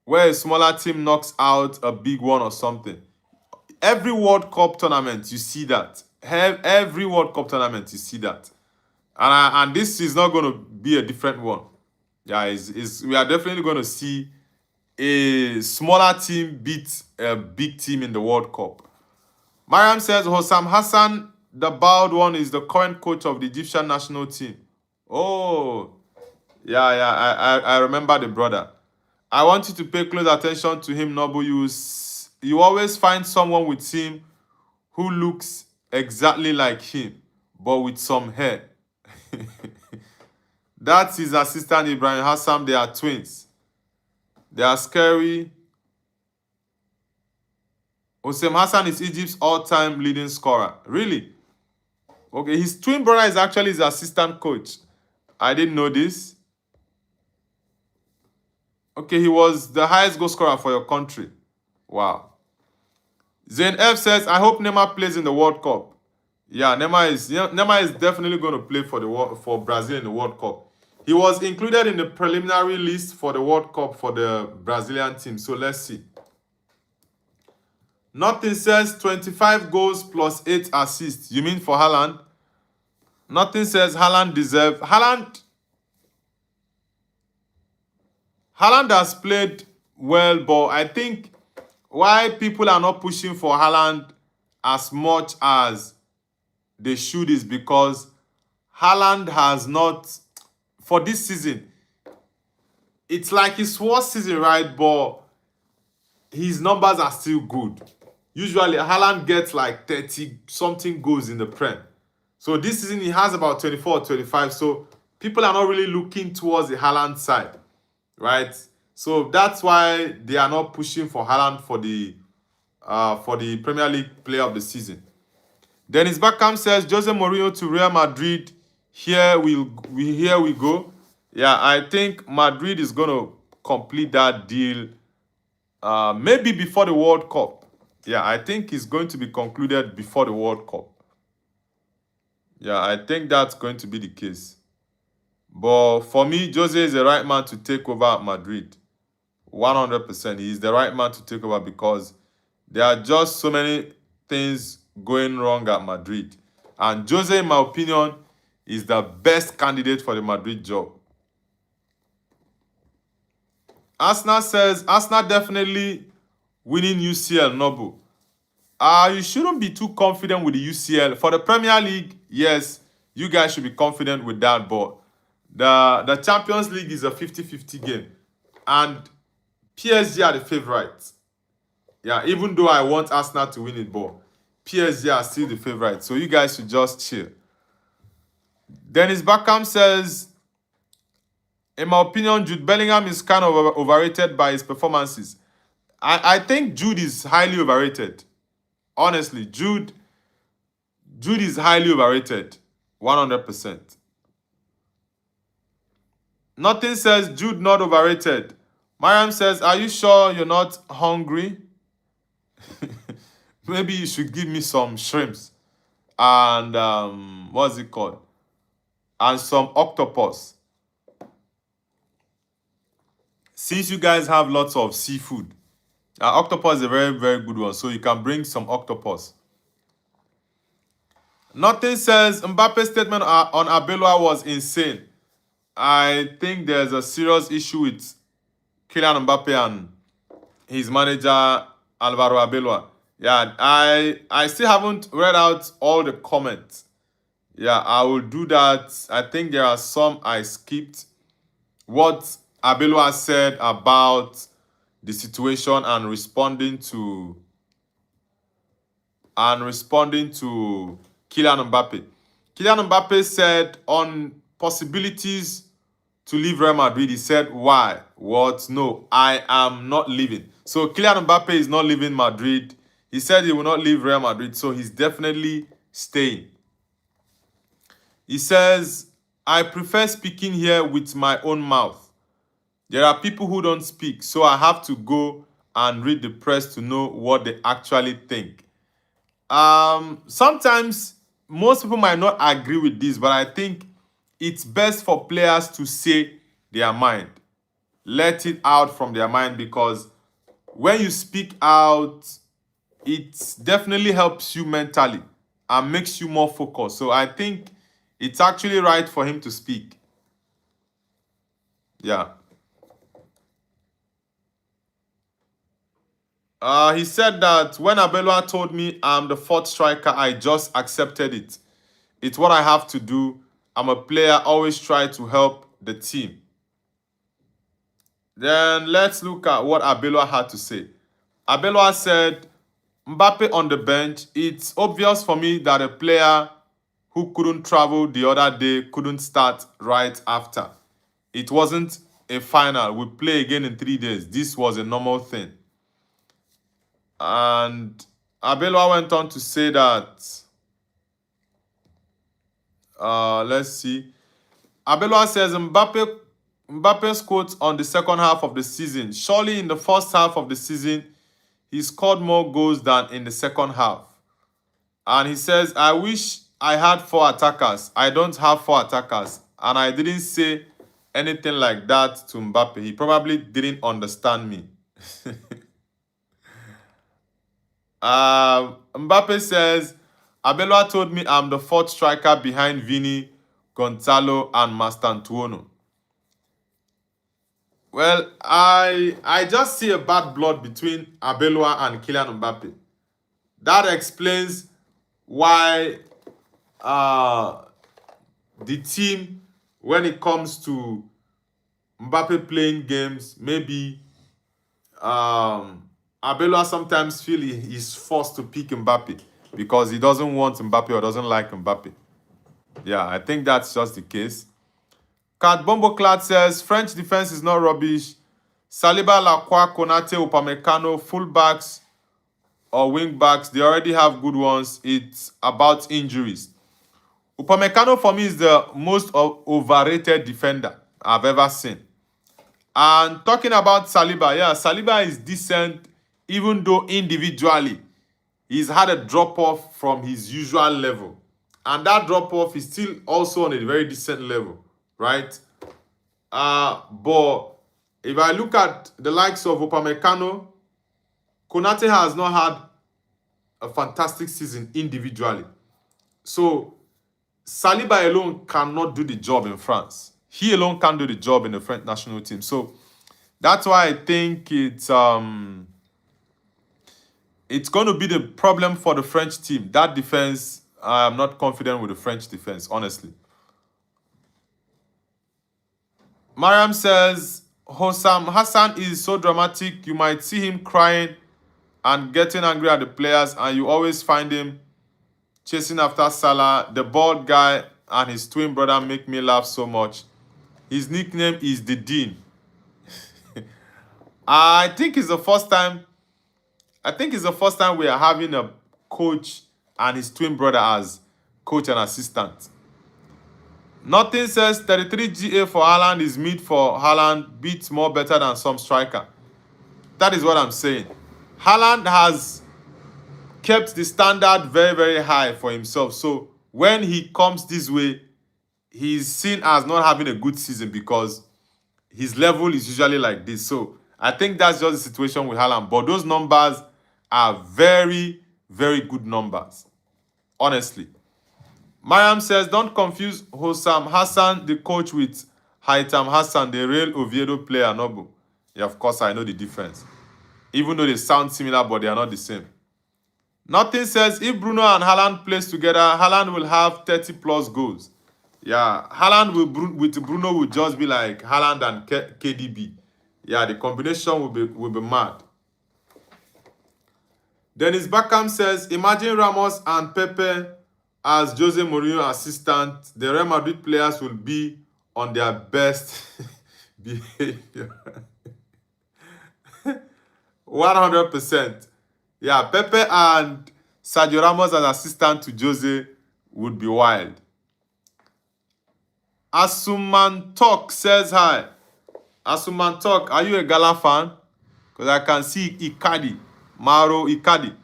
where a smaller team knocks out a big one or something. Every World Cup tournament, you see that. Every World Cup tournament, you see that. And this is not going to be a different one. Yeah, we are definitely going to see a smaller team beat a big team in the World Cup. Mariam says, Hossam Hassan, the bald one, is the current coach of the Egyptian national team. Oh, yeah, I remember the brother. I want you to pay close attention to him, Nobu. You always find someone with him who looks exactly like him, but with some hair. That's his assistant, Ibrahim Hassan. They are twins. They are scary. Hossein Hassan is Egypt's all-time leading scorer. Really? Okay, his twin brother is actually his assistant coach. I didn't know this. Okay, he was the highest goal scorer for your country. Wow. Zain F says, I hope Neymar plays in the World Cup. Yeah, Neymar is definitely going to play for Brazil in the World Cup. He was included in the preliminary list for the World Cup for the Brazilian team. So let's see. Nothing says 25 goals plus 8 assists. You mean for Haaland? Nothing says Haaland deserves. Haaland has played well, but I think why people are not pushing for Haaland as much as they should is because Haaland has not, for this season, it's like his worst season, right? But his numbers are still good. Usually, Haaland gets like 30-something goals in the Prem. So this season, he has about 24 or 25. So people are not really looking towards the Haaland side, right? So that's why they are not pushing for Haaland for the Premier League Player of the Season. Dennis Beckham says, Jose Mourinho to Real Madrid. Here we go. Yeah, I think Madrid is going to complete that deal maybe before the World Cup. Yeah, I think it's going to be concluded before the World Cup. Yeah, I think that's going to be the case. But for me, Jose is the right man to take over at Madrid. 100%. He is the right man to take over because there are just so many things going wrong at Madrid. And Jose, in my opinion, is the best candidate for the Madrid job. Arsenal says, Arsenal definitely winning UCL, Nobu. You shouldn't be too confident with the UCL. For the Premier League, yes, you guys should be confident with that. But the Champions League is a 50-50 game. And PSG are the favourites. Yeah, even though I want Arsenal to win it, but PSG are still the favourites. So you guys should just chill. Dennis Beckham says, in my opinion, Jude Bellingham is kind of overrated by his performances. I think Jude is highly overrated. Honestly, Jude is highly overrated. 100%. Nothing says Jude not overrated. Mariam says, are you sure you're not hungry? Maybe you should give me some shrimps. And, what's it called? And some octopus. Since you guys have lots of seafood, octopus is a very, very good one. So you can bring some octopus. Nothing says Mbappe's statement on Arbeloa was insane. I think there's a serious issue with Kylian Mbappe and his manager, Alvaro Arbeloa. Yeah, I still haven't read out all the comments. Yeah, I will do that. I think there are some I skipped. What Arbeloa said about the situation and responding to Kylian Mbappe. Kylian Mbappe said on possibilities to leave Real Madrid, he said, why? What? No, I am not leaving. So Kylian Mbappe is not leaving Madrid. He said he will not leave Real Madrid, so he's definitely staying. He says, I prefer speaking here with my own mouth. There are people who don't speak, so I have to go and read the press to know what they actually think. Sometimes most people might not agree with this, but I think it's best for players to say their mind, let it out from their mind, because when you speak out, it definitely helps you mentally and makes you more focused. So I think it's actually right for him to speak. Yeah. He said that when Abelwa told me I'm the fourth striker, I just accepted it. It's what I have to do. I'm a player, always try to help the team. Then let's look at what Abelwa had to say. Abelwa said, Mbappe on the bench. It's obvious for me that a player who couldn't travel the other day couldn't start right after. It wasn't a final. We play again in 3 days. This was a normal thing. And Abelwa went on to say that, let's see. Abelwa says Mbappe's quote on the second half of the season. Surely in the first half of the season, he scored more goals than in the second half. And he says, I wish I had 4 attackers. I don't have 4 attackers. And I didn't say anything like that to Mbappe. He probably didn't understand me. Mbappe says, Abelwa told me I'm the 4th striker behind Vini, Gonzalo, and Mastantuono. Well, I just see a bad blood between Abelwa and Kylian Mbappe. That explains why the team, when it comes to Mbappe playing games, maybe Abelwa sometimes feel he's forced to pick Mbappe because he doesn't want Mbappe or doesn't like Mbappe. Yeah, I think that's just the case. Kat Bomboclad says, French defense is not rubbish. Saliba, Lacroix, Konate, Upamecano, fullbacks or wingbacks, they already have good ones. It's about injuries. Upamecano for me is the most overrated defender I've ever seen. And talking about Saliba, yeah, Saliba is decent, even though individually he's had a drop-off from his usual level. And that drop-off is still also on a very decent level, right? But if I look at the likes of Upamecano, Konate has not had a fantastic season individually. So Saliba alone cannot do the job in France. He alone can't do the job in the French national team. So that's why I think it's going to be the problem for the French team. That defense, I'm not confident with the French defense, honestly. Mariam says, Hossam Hassan is so dramatic. You might see him crying and getting angry at the players, and you always find him chasing after Salah. The bald guy and his twin brother make me laugh so much. His nickname is the Dean. I think it's the first time we are having a coach and his twin brother as coach and assistant. Nothing says 33 GA for Haaland is mid for Haaland, beats more better than some striker. That is what I'm saying. Haaland has kept the standard very, very high for himself. So when he comes this way, he's seen as not having a good season because his level is usually like this. So I think that's just the situation with Haaland. But those numbers are very, very good numbers. Honestly. Mariam says, don't confuse Hossam Hassan, the coach, with Haitham Hassan, the real Oviedo player, Nobu. Yeah, of course, I know the difference. Even though they sound similar, but they are not the same. Nothing says, if Bruno and Haaland plays together, Haaland will have 30 plus goals. Yeah, Haaland with Bruno will just be like Haaland and KDB. Yeah, the combination will be mad. Dennis Beckham says, imagine Ramos and Pepe as Jose Mourinho assistant. The Real Madrid players will be on their best behavior. 100%. Yeah, Pepe and Sergio Ramos as assistant to Jose would be wild. Asuman Talk says hi. Asuman Talk, are you a Gala fan? Because I can see Icardi, Mauro Icardi.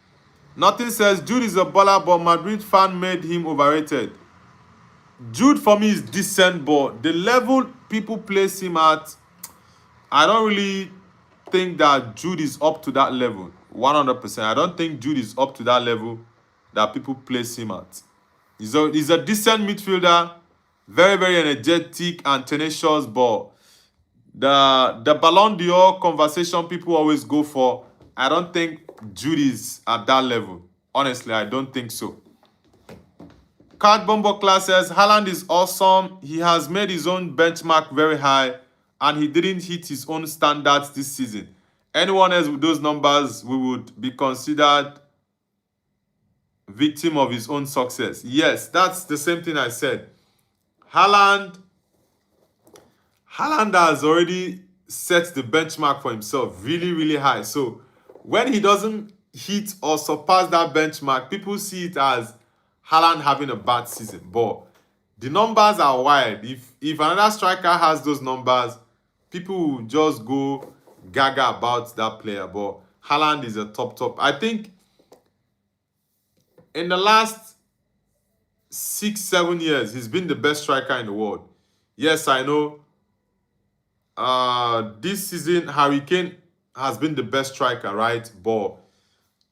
Nothing says Jude is a baller, but Madrid fan made him overrated. Jude for me is decent, but the level people place him at, I don't really think that Jude is up to that level. 100%. I don't think Jude is up to that level that people place him at. He's a decent midfielder, very, very energetic and tenacious, but the Ballon d'Or conversation people always go for, I don't think Jude is at that level. Honestly, I don't think so. Card Bomber Class says, Haaland is awesome. He has made his own benchmark very high, and he didn't hit his own standards this season. Anyone else with those numbers, we would be considered victim of his own success. Yes, that's the same thing I said. Haaland has already set the benchmark for himself really, really high. So when he doesn't hit or surpass that benchmark, people see it as Haaland having a bad season. But the numbers are wild. If another striker has those numbers, people will just go gaga about that player. But Haaland is a top. I think in the last 6-7 years, he's been the best striker in the world. Yes, I know. This season, Harry Kane has been the best striker, right? But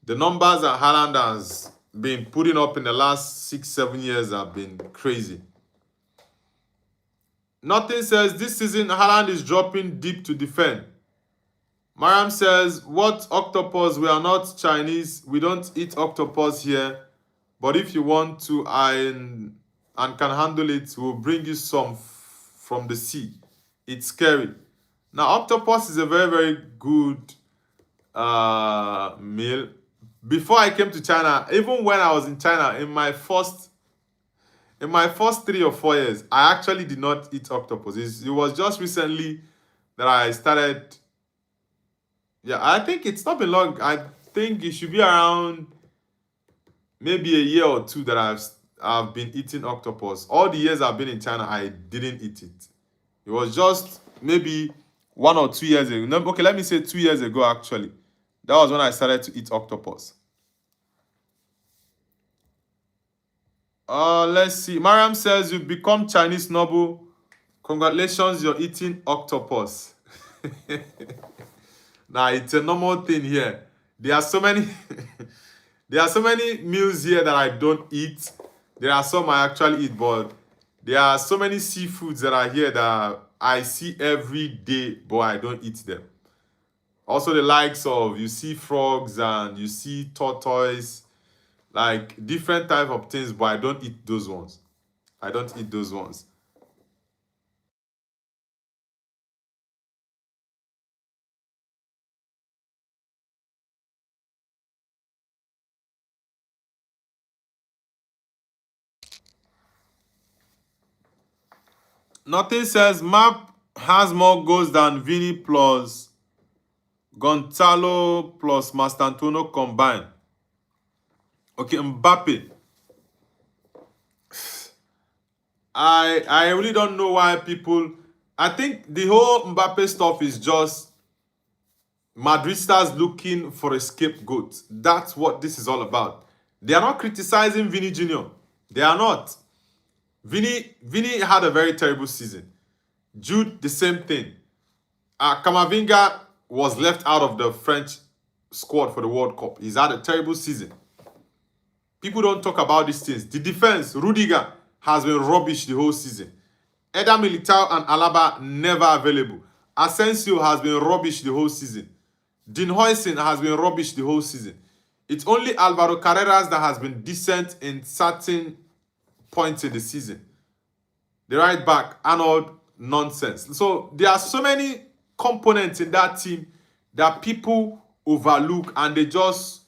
the numbers that Haaland has been putting up in the last 6-7 years have been crazy. Nothing says this season Haaland is dropping deep to defend. Mariam says, what octopus? We are not Chinese. We don't eat octopus here. But if you want to and can handle it, we'll bring you some from the sea. It's scary. Now, octopus is a very, very good meal. Before I came to China, even when I was in China, in my first 3 or 4 years, I actually did not eat octopus. It was just recently that I started. Yeah, I think it's not been long. I think it should be around maybe a year or two that I've been eating octopus. All the years I've been in China, I didn't eat it. It was just maybe 1 or 2 years ago. No, okay, let me say 2 years ago, actually. That was when I started to eat octopus. Let's see. Mariam says, you've become Chinese noble. Congratulations, you're eating octopus. Nah, it's a normal thing here. There are so many there are so many meals here that I don't eat. There are some I actually eat, but there are so many seafoods that are here that I see every day, but I don't eat them. Also the likes of, you see frogs and you see tortoise, like different type of things, but I don't eat those ones. I don't eat those ones. Nothing says Map has more goals than Vini plus Gonzalo plus Mastantuono combined. Okay, Mbappe. I really don't know why people. I think the whole Mbappe stuff is just Madrid stars looking for a scapegoat. That's what this is all about. They are not criticizing Vini Jr. They are not. Vini had a very terrible season. Jude, the same thing. Kamavinga was left out of the French squad for the World Cup. He's had a terrible season. People don't talk about these things. The defense, Rudiger, has been rubbish the whole season. Eder Militao and Alaba never available. Asensio has been rubbish the whole season. Dean Huijsen has been rubbish the whole season. It's only Alvaro Carreras that has been decent in certain points in the season. The right back, Arnold, nonsense. So there are so many components in that team that people overlook and they just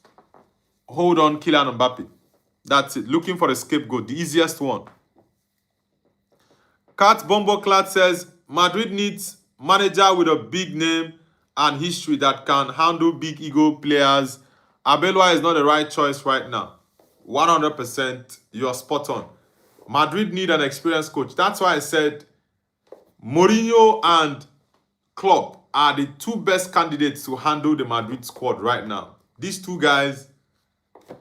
hold on Kylian Mbappe. That's it. Looking for a scapegoat, the easiest one. Kat Bomboclat says Madrid needs manager with a big name and history that can handle big ego players. Abelwa is not the right choice right now. 100%, you're spot on. Madrid need an experienced coach. That's why I said Mourinho and Klopp are the two best candidates to handle the Madrid squad right now. These two guys,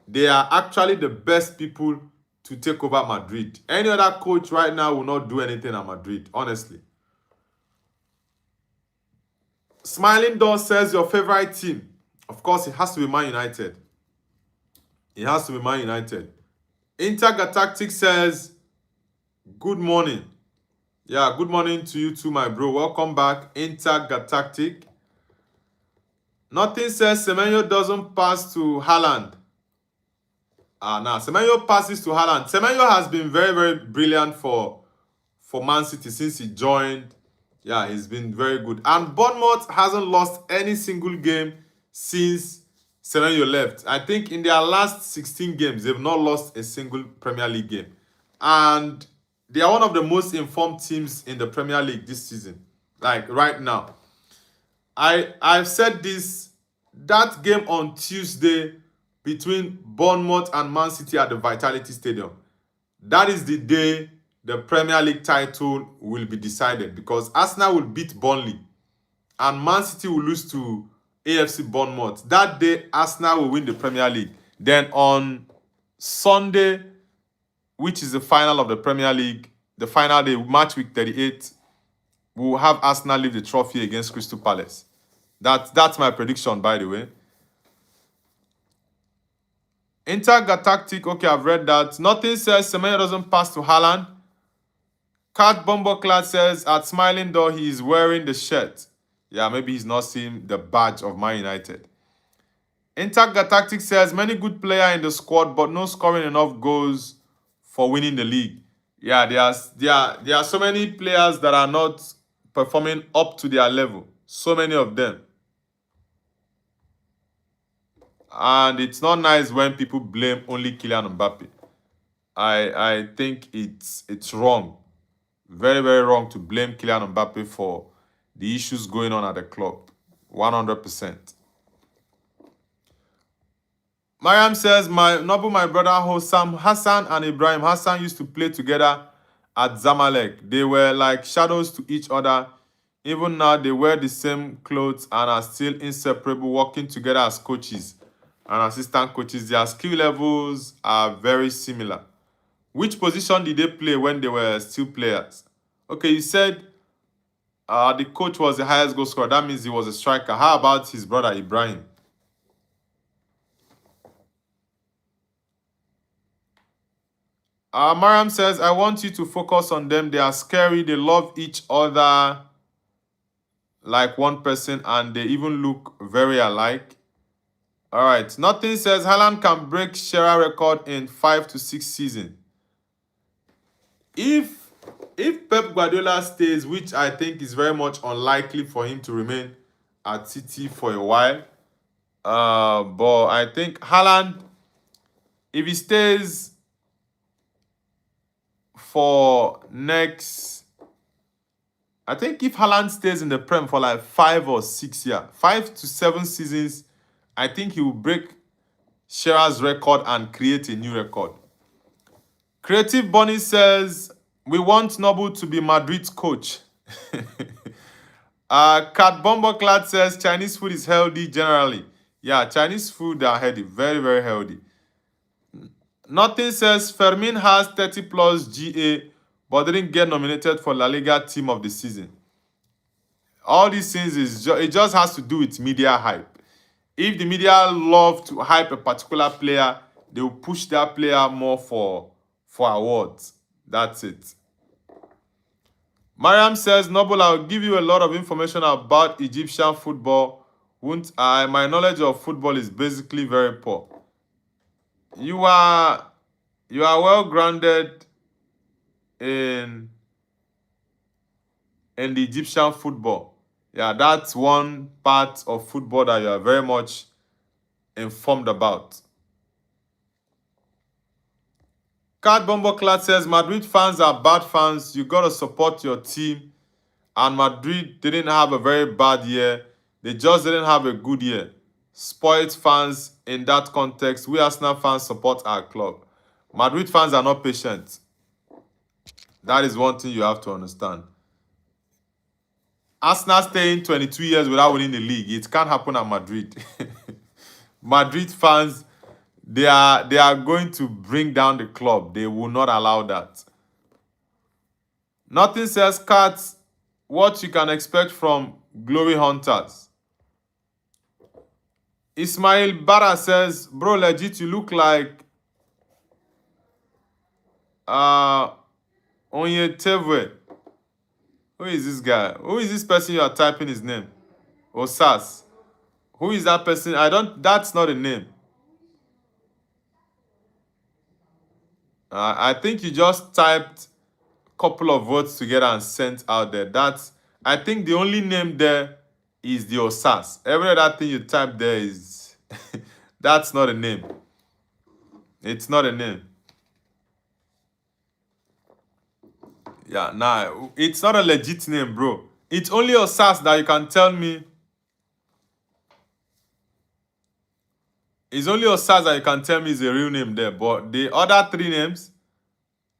they are actually the best people to take over Madrid. Any other coach right now will not do anything at Madrid, honestly. Smiling Dawn says your favorite team. Of course, it has to be Man United. It has to be Man United. Intergalactic says, good morning. Yeah, good morning to you too, my bro. Welcome back, Intergalactic. Nothing says Semenyo doesn't pass to Haaland. Nah, Semenyo passes to Haaland. Semenyo has been very, very brilliant for Man City since he joined. Yeah, he's been very good. And Bournemouth hasn't lost any single game since Semenyo left. I think in their last 16 games, they've not lost a single Premier League game. And they are one of the most informed teams in the Premier League this season. Like right now. I've said this, that game on Tuesday between Bournemouth and Man City at the Vitality Stadium, that is the day the Premier League title will be decided, because Arsenal will beat Burnley and Man City will lose to AFC Bournemouth. That day, Arsenal will win the Premier League. Then on Sunday, which is the final of the Premier League, the final day, match week 38, we will have Arsenal leave the trophy against Crystal Palace. That's my prediction, by the way. Intergalactic, okay, I've read that. Nothing says Semenyo doesn't pass to Haaland. Cat Bumbleclad says at Smiling Door he is wearing the shirt. Yeah, maybe he's not seeing the badge of Man United. Intergalactic says many good players in the squad, but no scoring enough goals for winning the league. Yeah, there are so many players that are not performing up to their level. So many of them. And it's not nice when people blame only Kylian Mbappe. I think it's wrong. Very, very wrong to blame Kylian Mbappe for the issues going on at the club. 100%. Mariam says, my brother Hossam Hassan and Ibrahim Hassan used to play together at Zamalek. They were like shadows to each other. Even now, they wear the same clothes and are still inseparable, working together as coaches and assistant coaches. Their skill levels are very similar. Which position did they play when they were still players? Okay, you said the coach was the highest goal scorer. That means he was a striker. How about his brother Ibrahim? Mariam says, I want you to focus on them. They are scary. They love each other like one person, and they even look very alike. All right. Nothing says Haaland can break Shearer record in 5 to 6 seasons. If Pep Guardiola stays, which I think is very much unlikely for him to remain at City for a while, but I think Haaland, if he stays for next, I think if Haaland stays in the Prem for like 5 or 6 years, 5 to 7 seasons, I think he will break Shearer's record and create a new record. Creative Bunny says, we want Noble to be Madrid's coach. Cat Bumbleclad says, Chinese food is healthy generally. Yeah, Chinese food are healthy, very, very healthy. Nothing says Fermin has 30 plus GA, but didn't get nominated for La Liga Team of the Season. All these things, it just has to do with media hype. If the media love to hype a particular player, they will push that player more for awards. That's it. Mariam says, Noble, I'll give you a lot of information about Egyptian football. Won't I? My knowledge of football is basically very poor. You are well grounded in the Egyptian football. Yeah, that's one part of football that you are very much informed about. Cat Bumbleclad says, Madrid fans are bad fans. You got to support your team. And Madrid didn't have a very bad year. They just didn't have a good year. Spoiled fans in that context. We Arsenal fans support our club. Madrid fans are not patient. That is one thing you have to understand. Arsenal staying 22 years without winning the league. It can't happen at Madrid. Madrid fans, they are going to bring down the club. They will not allow that. Nothing says cats what you can expect from Glory Hunters. Ismail Bara says, bro, legit, you look like Onyetevwe. Who is this guy? Who is this person you are typing his name? Osas. Who is that person? That's not a name. I think you just typed a couple of words together and sent out there. I think the only name there is the Osas. Every other thing you type there is, that's not a name. It's not a name. Yeah, nah, it's not a legit name, bro. It's only Osas that you can tell me. It's only Osas that you can tell me is a real name there. But the other three names,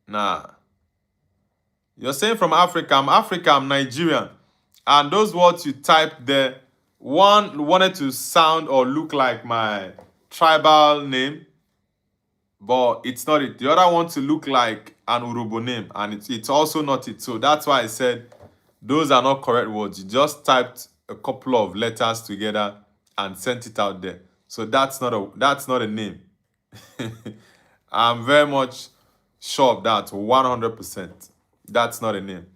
nah. You're saying from Africa. I'm Nigerian. And those words you typed there, one wanted to sound or look like my tribal name, but it's not it. The other one to look like an Urobo name, and it's also not it. So that's why I said those are not correct words. You just typed a couple of letters together and sent it out there. So that's not a name. I'm very much sure of that, 100%. That's not a name.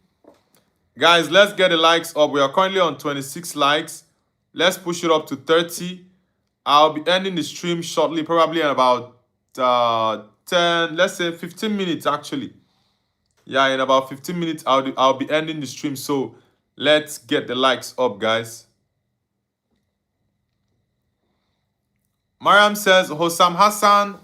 Guys, let's get the likes up. We are currently on 26 likes. Let's push it up to 30. I'll be ending the stream shortly, probably in about 10, let's say 15 minutes actually. Yeah, in about 15 minutes, I'll be ending the stream. So let's get the likes up, guys. Mariam says, Hossam Hassan,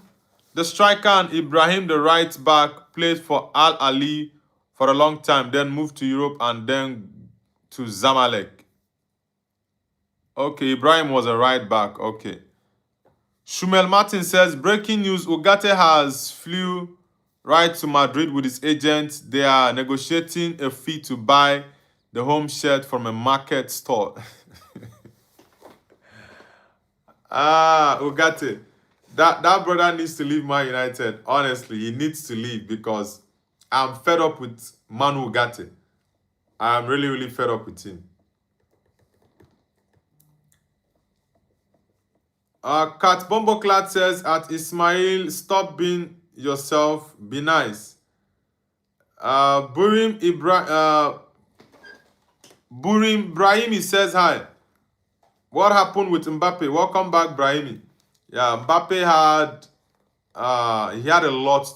the striker, and Ibrahim, the right back, played for Al Ali for a long time, then moved to Europe and then to Zamalek. Okay, Ibrahim was a right back. Okay. Shumel Martin says, breaking news, Ugarte has flew right to Madrid with his agent. They are negotiating a fee to buy the home shirt from a market store. Ugarte. That brother needs to leave Man United. Honestly, he needs to leave because I'm fed up with Manu Ugarte. I'm really, really fed up with him. Kat Bomboclat says, at Ismail, stop being yourself, be nice. Burim Brahimi says hi. What happened with Mbappe? Welcome back, Brahimi. Yeah, Mbappe had he had a lot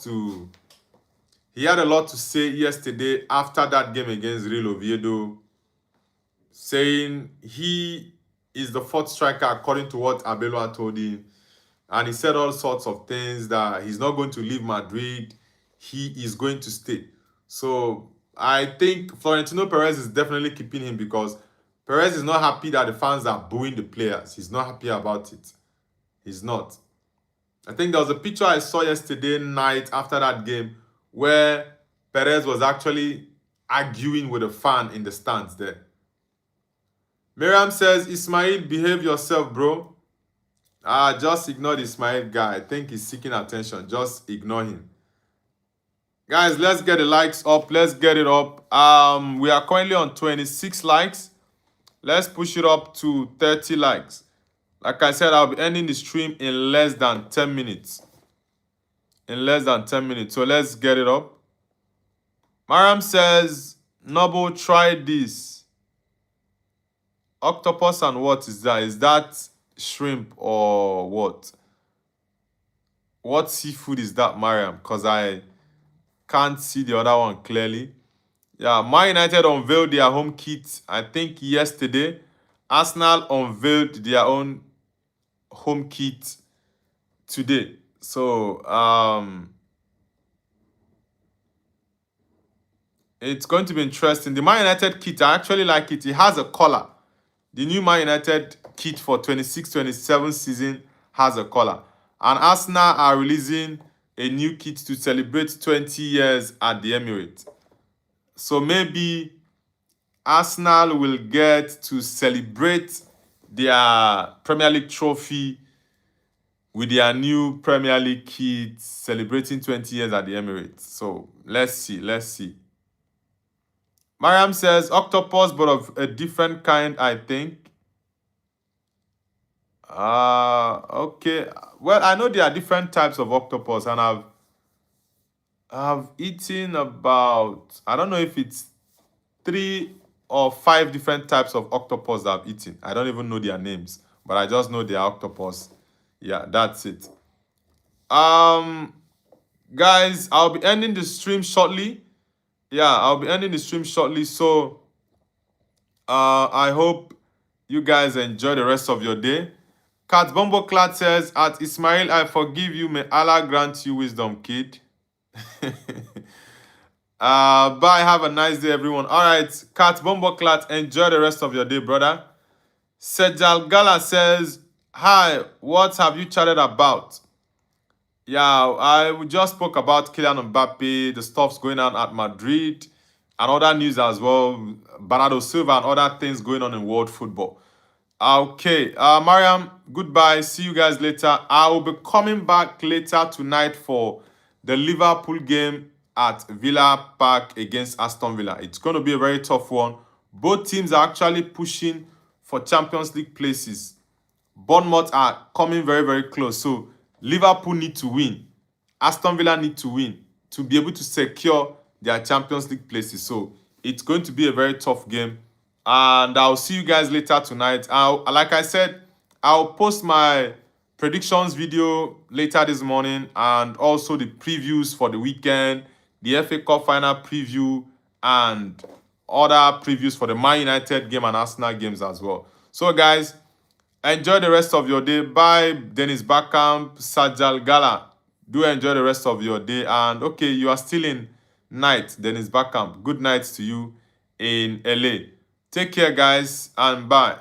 to say yesterday after that game against Real Oviedo, saying he is the fourth striker according to what Abelua told him. And he said all sorts of things that he's not going to leave Madrid. He is going to stay. So I think Florentino Perez is definitely keeping him because Perez is not happy that the fans are booing the players. He's not happy about it. He's not. I think there was a picture I saw yesterday night after that game where Perez was actually arguing with a fan in the stands there. Miriam says, Ismail, behave yourself, bro. Just ignore the Ismail guy. I think he's seeking attention. Just ignore him. Guys, let's get the likes up. Let's get it up. We are currently on 26 likes. Let's push it up to 30 likes. Like I said, I'll be ending the stream in less than 10 minutes. In less than 10 minutes. So let's get it up. Mariam says, Noble, try this. Octopus and what is that? Is that shrimp or what? What seafood is that, Mariam? Because I can't see the other one clearly. Yeah, Man United unveiled their home kit, I think, yesterday. Arsenal unveiled their own home kit today. So, it's going to be interesting. The Man United kit, I actually like it. It has a collar. The new Man United kit for 26-27 season has a collar. And Arsenal are releasing a new kit to celebrate 20 years at the Emirates. So maybe Arsenal will get to celebrate their Premier League trophy with their new Premier League kit, celebrating 20 years at the Emirates. So let's see. Mariam says octopus, but of a different kind, I think. Okay. Well, I know there are different types of octopus, and I've eaten about, I don't know if it's 3 or 5 different types of octopus that I've eaten. I don't even know their names, but I just know they are octopus. Yeah, that's it. Guys, I'll be ending the stream shortly. So I hope you guys enjoy the rest of your day. Kat Bomboclat says, at Ismail, I forgive you. May Allah grant you wisdom, kid. Bye. Have a nice day, everyone. All right, Kat Bomboclat, enjoy the rest of your day, brother. Sejal Gala says, hi, what have you chatted about? Yeah, we just spoke about Kylian Mbappe, the stuff's going on at Madrid, and other news as well. Bernardo Silva and other things going on in world football. Okay, Mariam, goodbye. See you guys later. I will be coming back later tonight for the Liverpool game at Villa Park against Aston Villa. It's going to be a very tough one. Both teams are actually pushing for Champions League places. Bournemouth are coming very, very close. So Liverpool need to win. Aston Villa need to win to be able to secure their Champions League places. So it's going to be a very tough game. And I'll see you guys later tonight. Like I said, I'll post my predictions video later this morning, and also the previews for the weekend, the FA Cup final preview, and other previews for the Man United game and Arsenal games as well. So guys, enjoy the rest of your day. Bye, Dennis Bergkamp, Sajal Gala. Do enjoy the rest of your day. And okay, you are still in night, Dennis Bergkamp. Good night to you in LA. Take care, guys, and bye.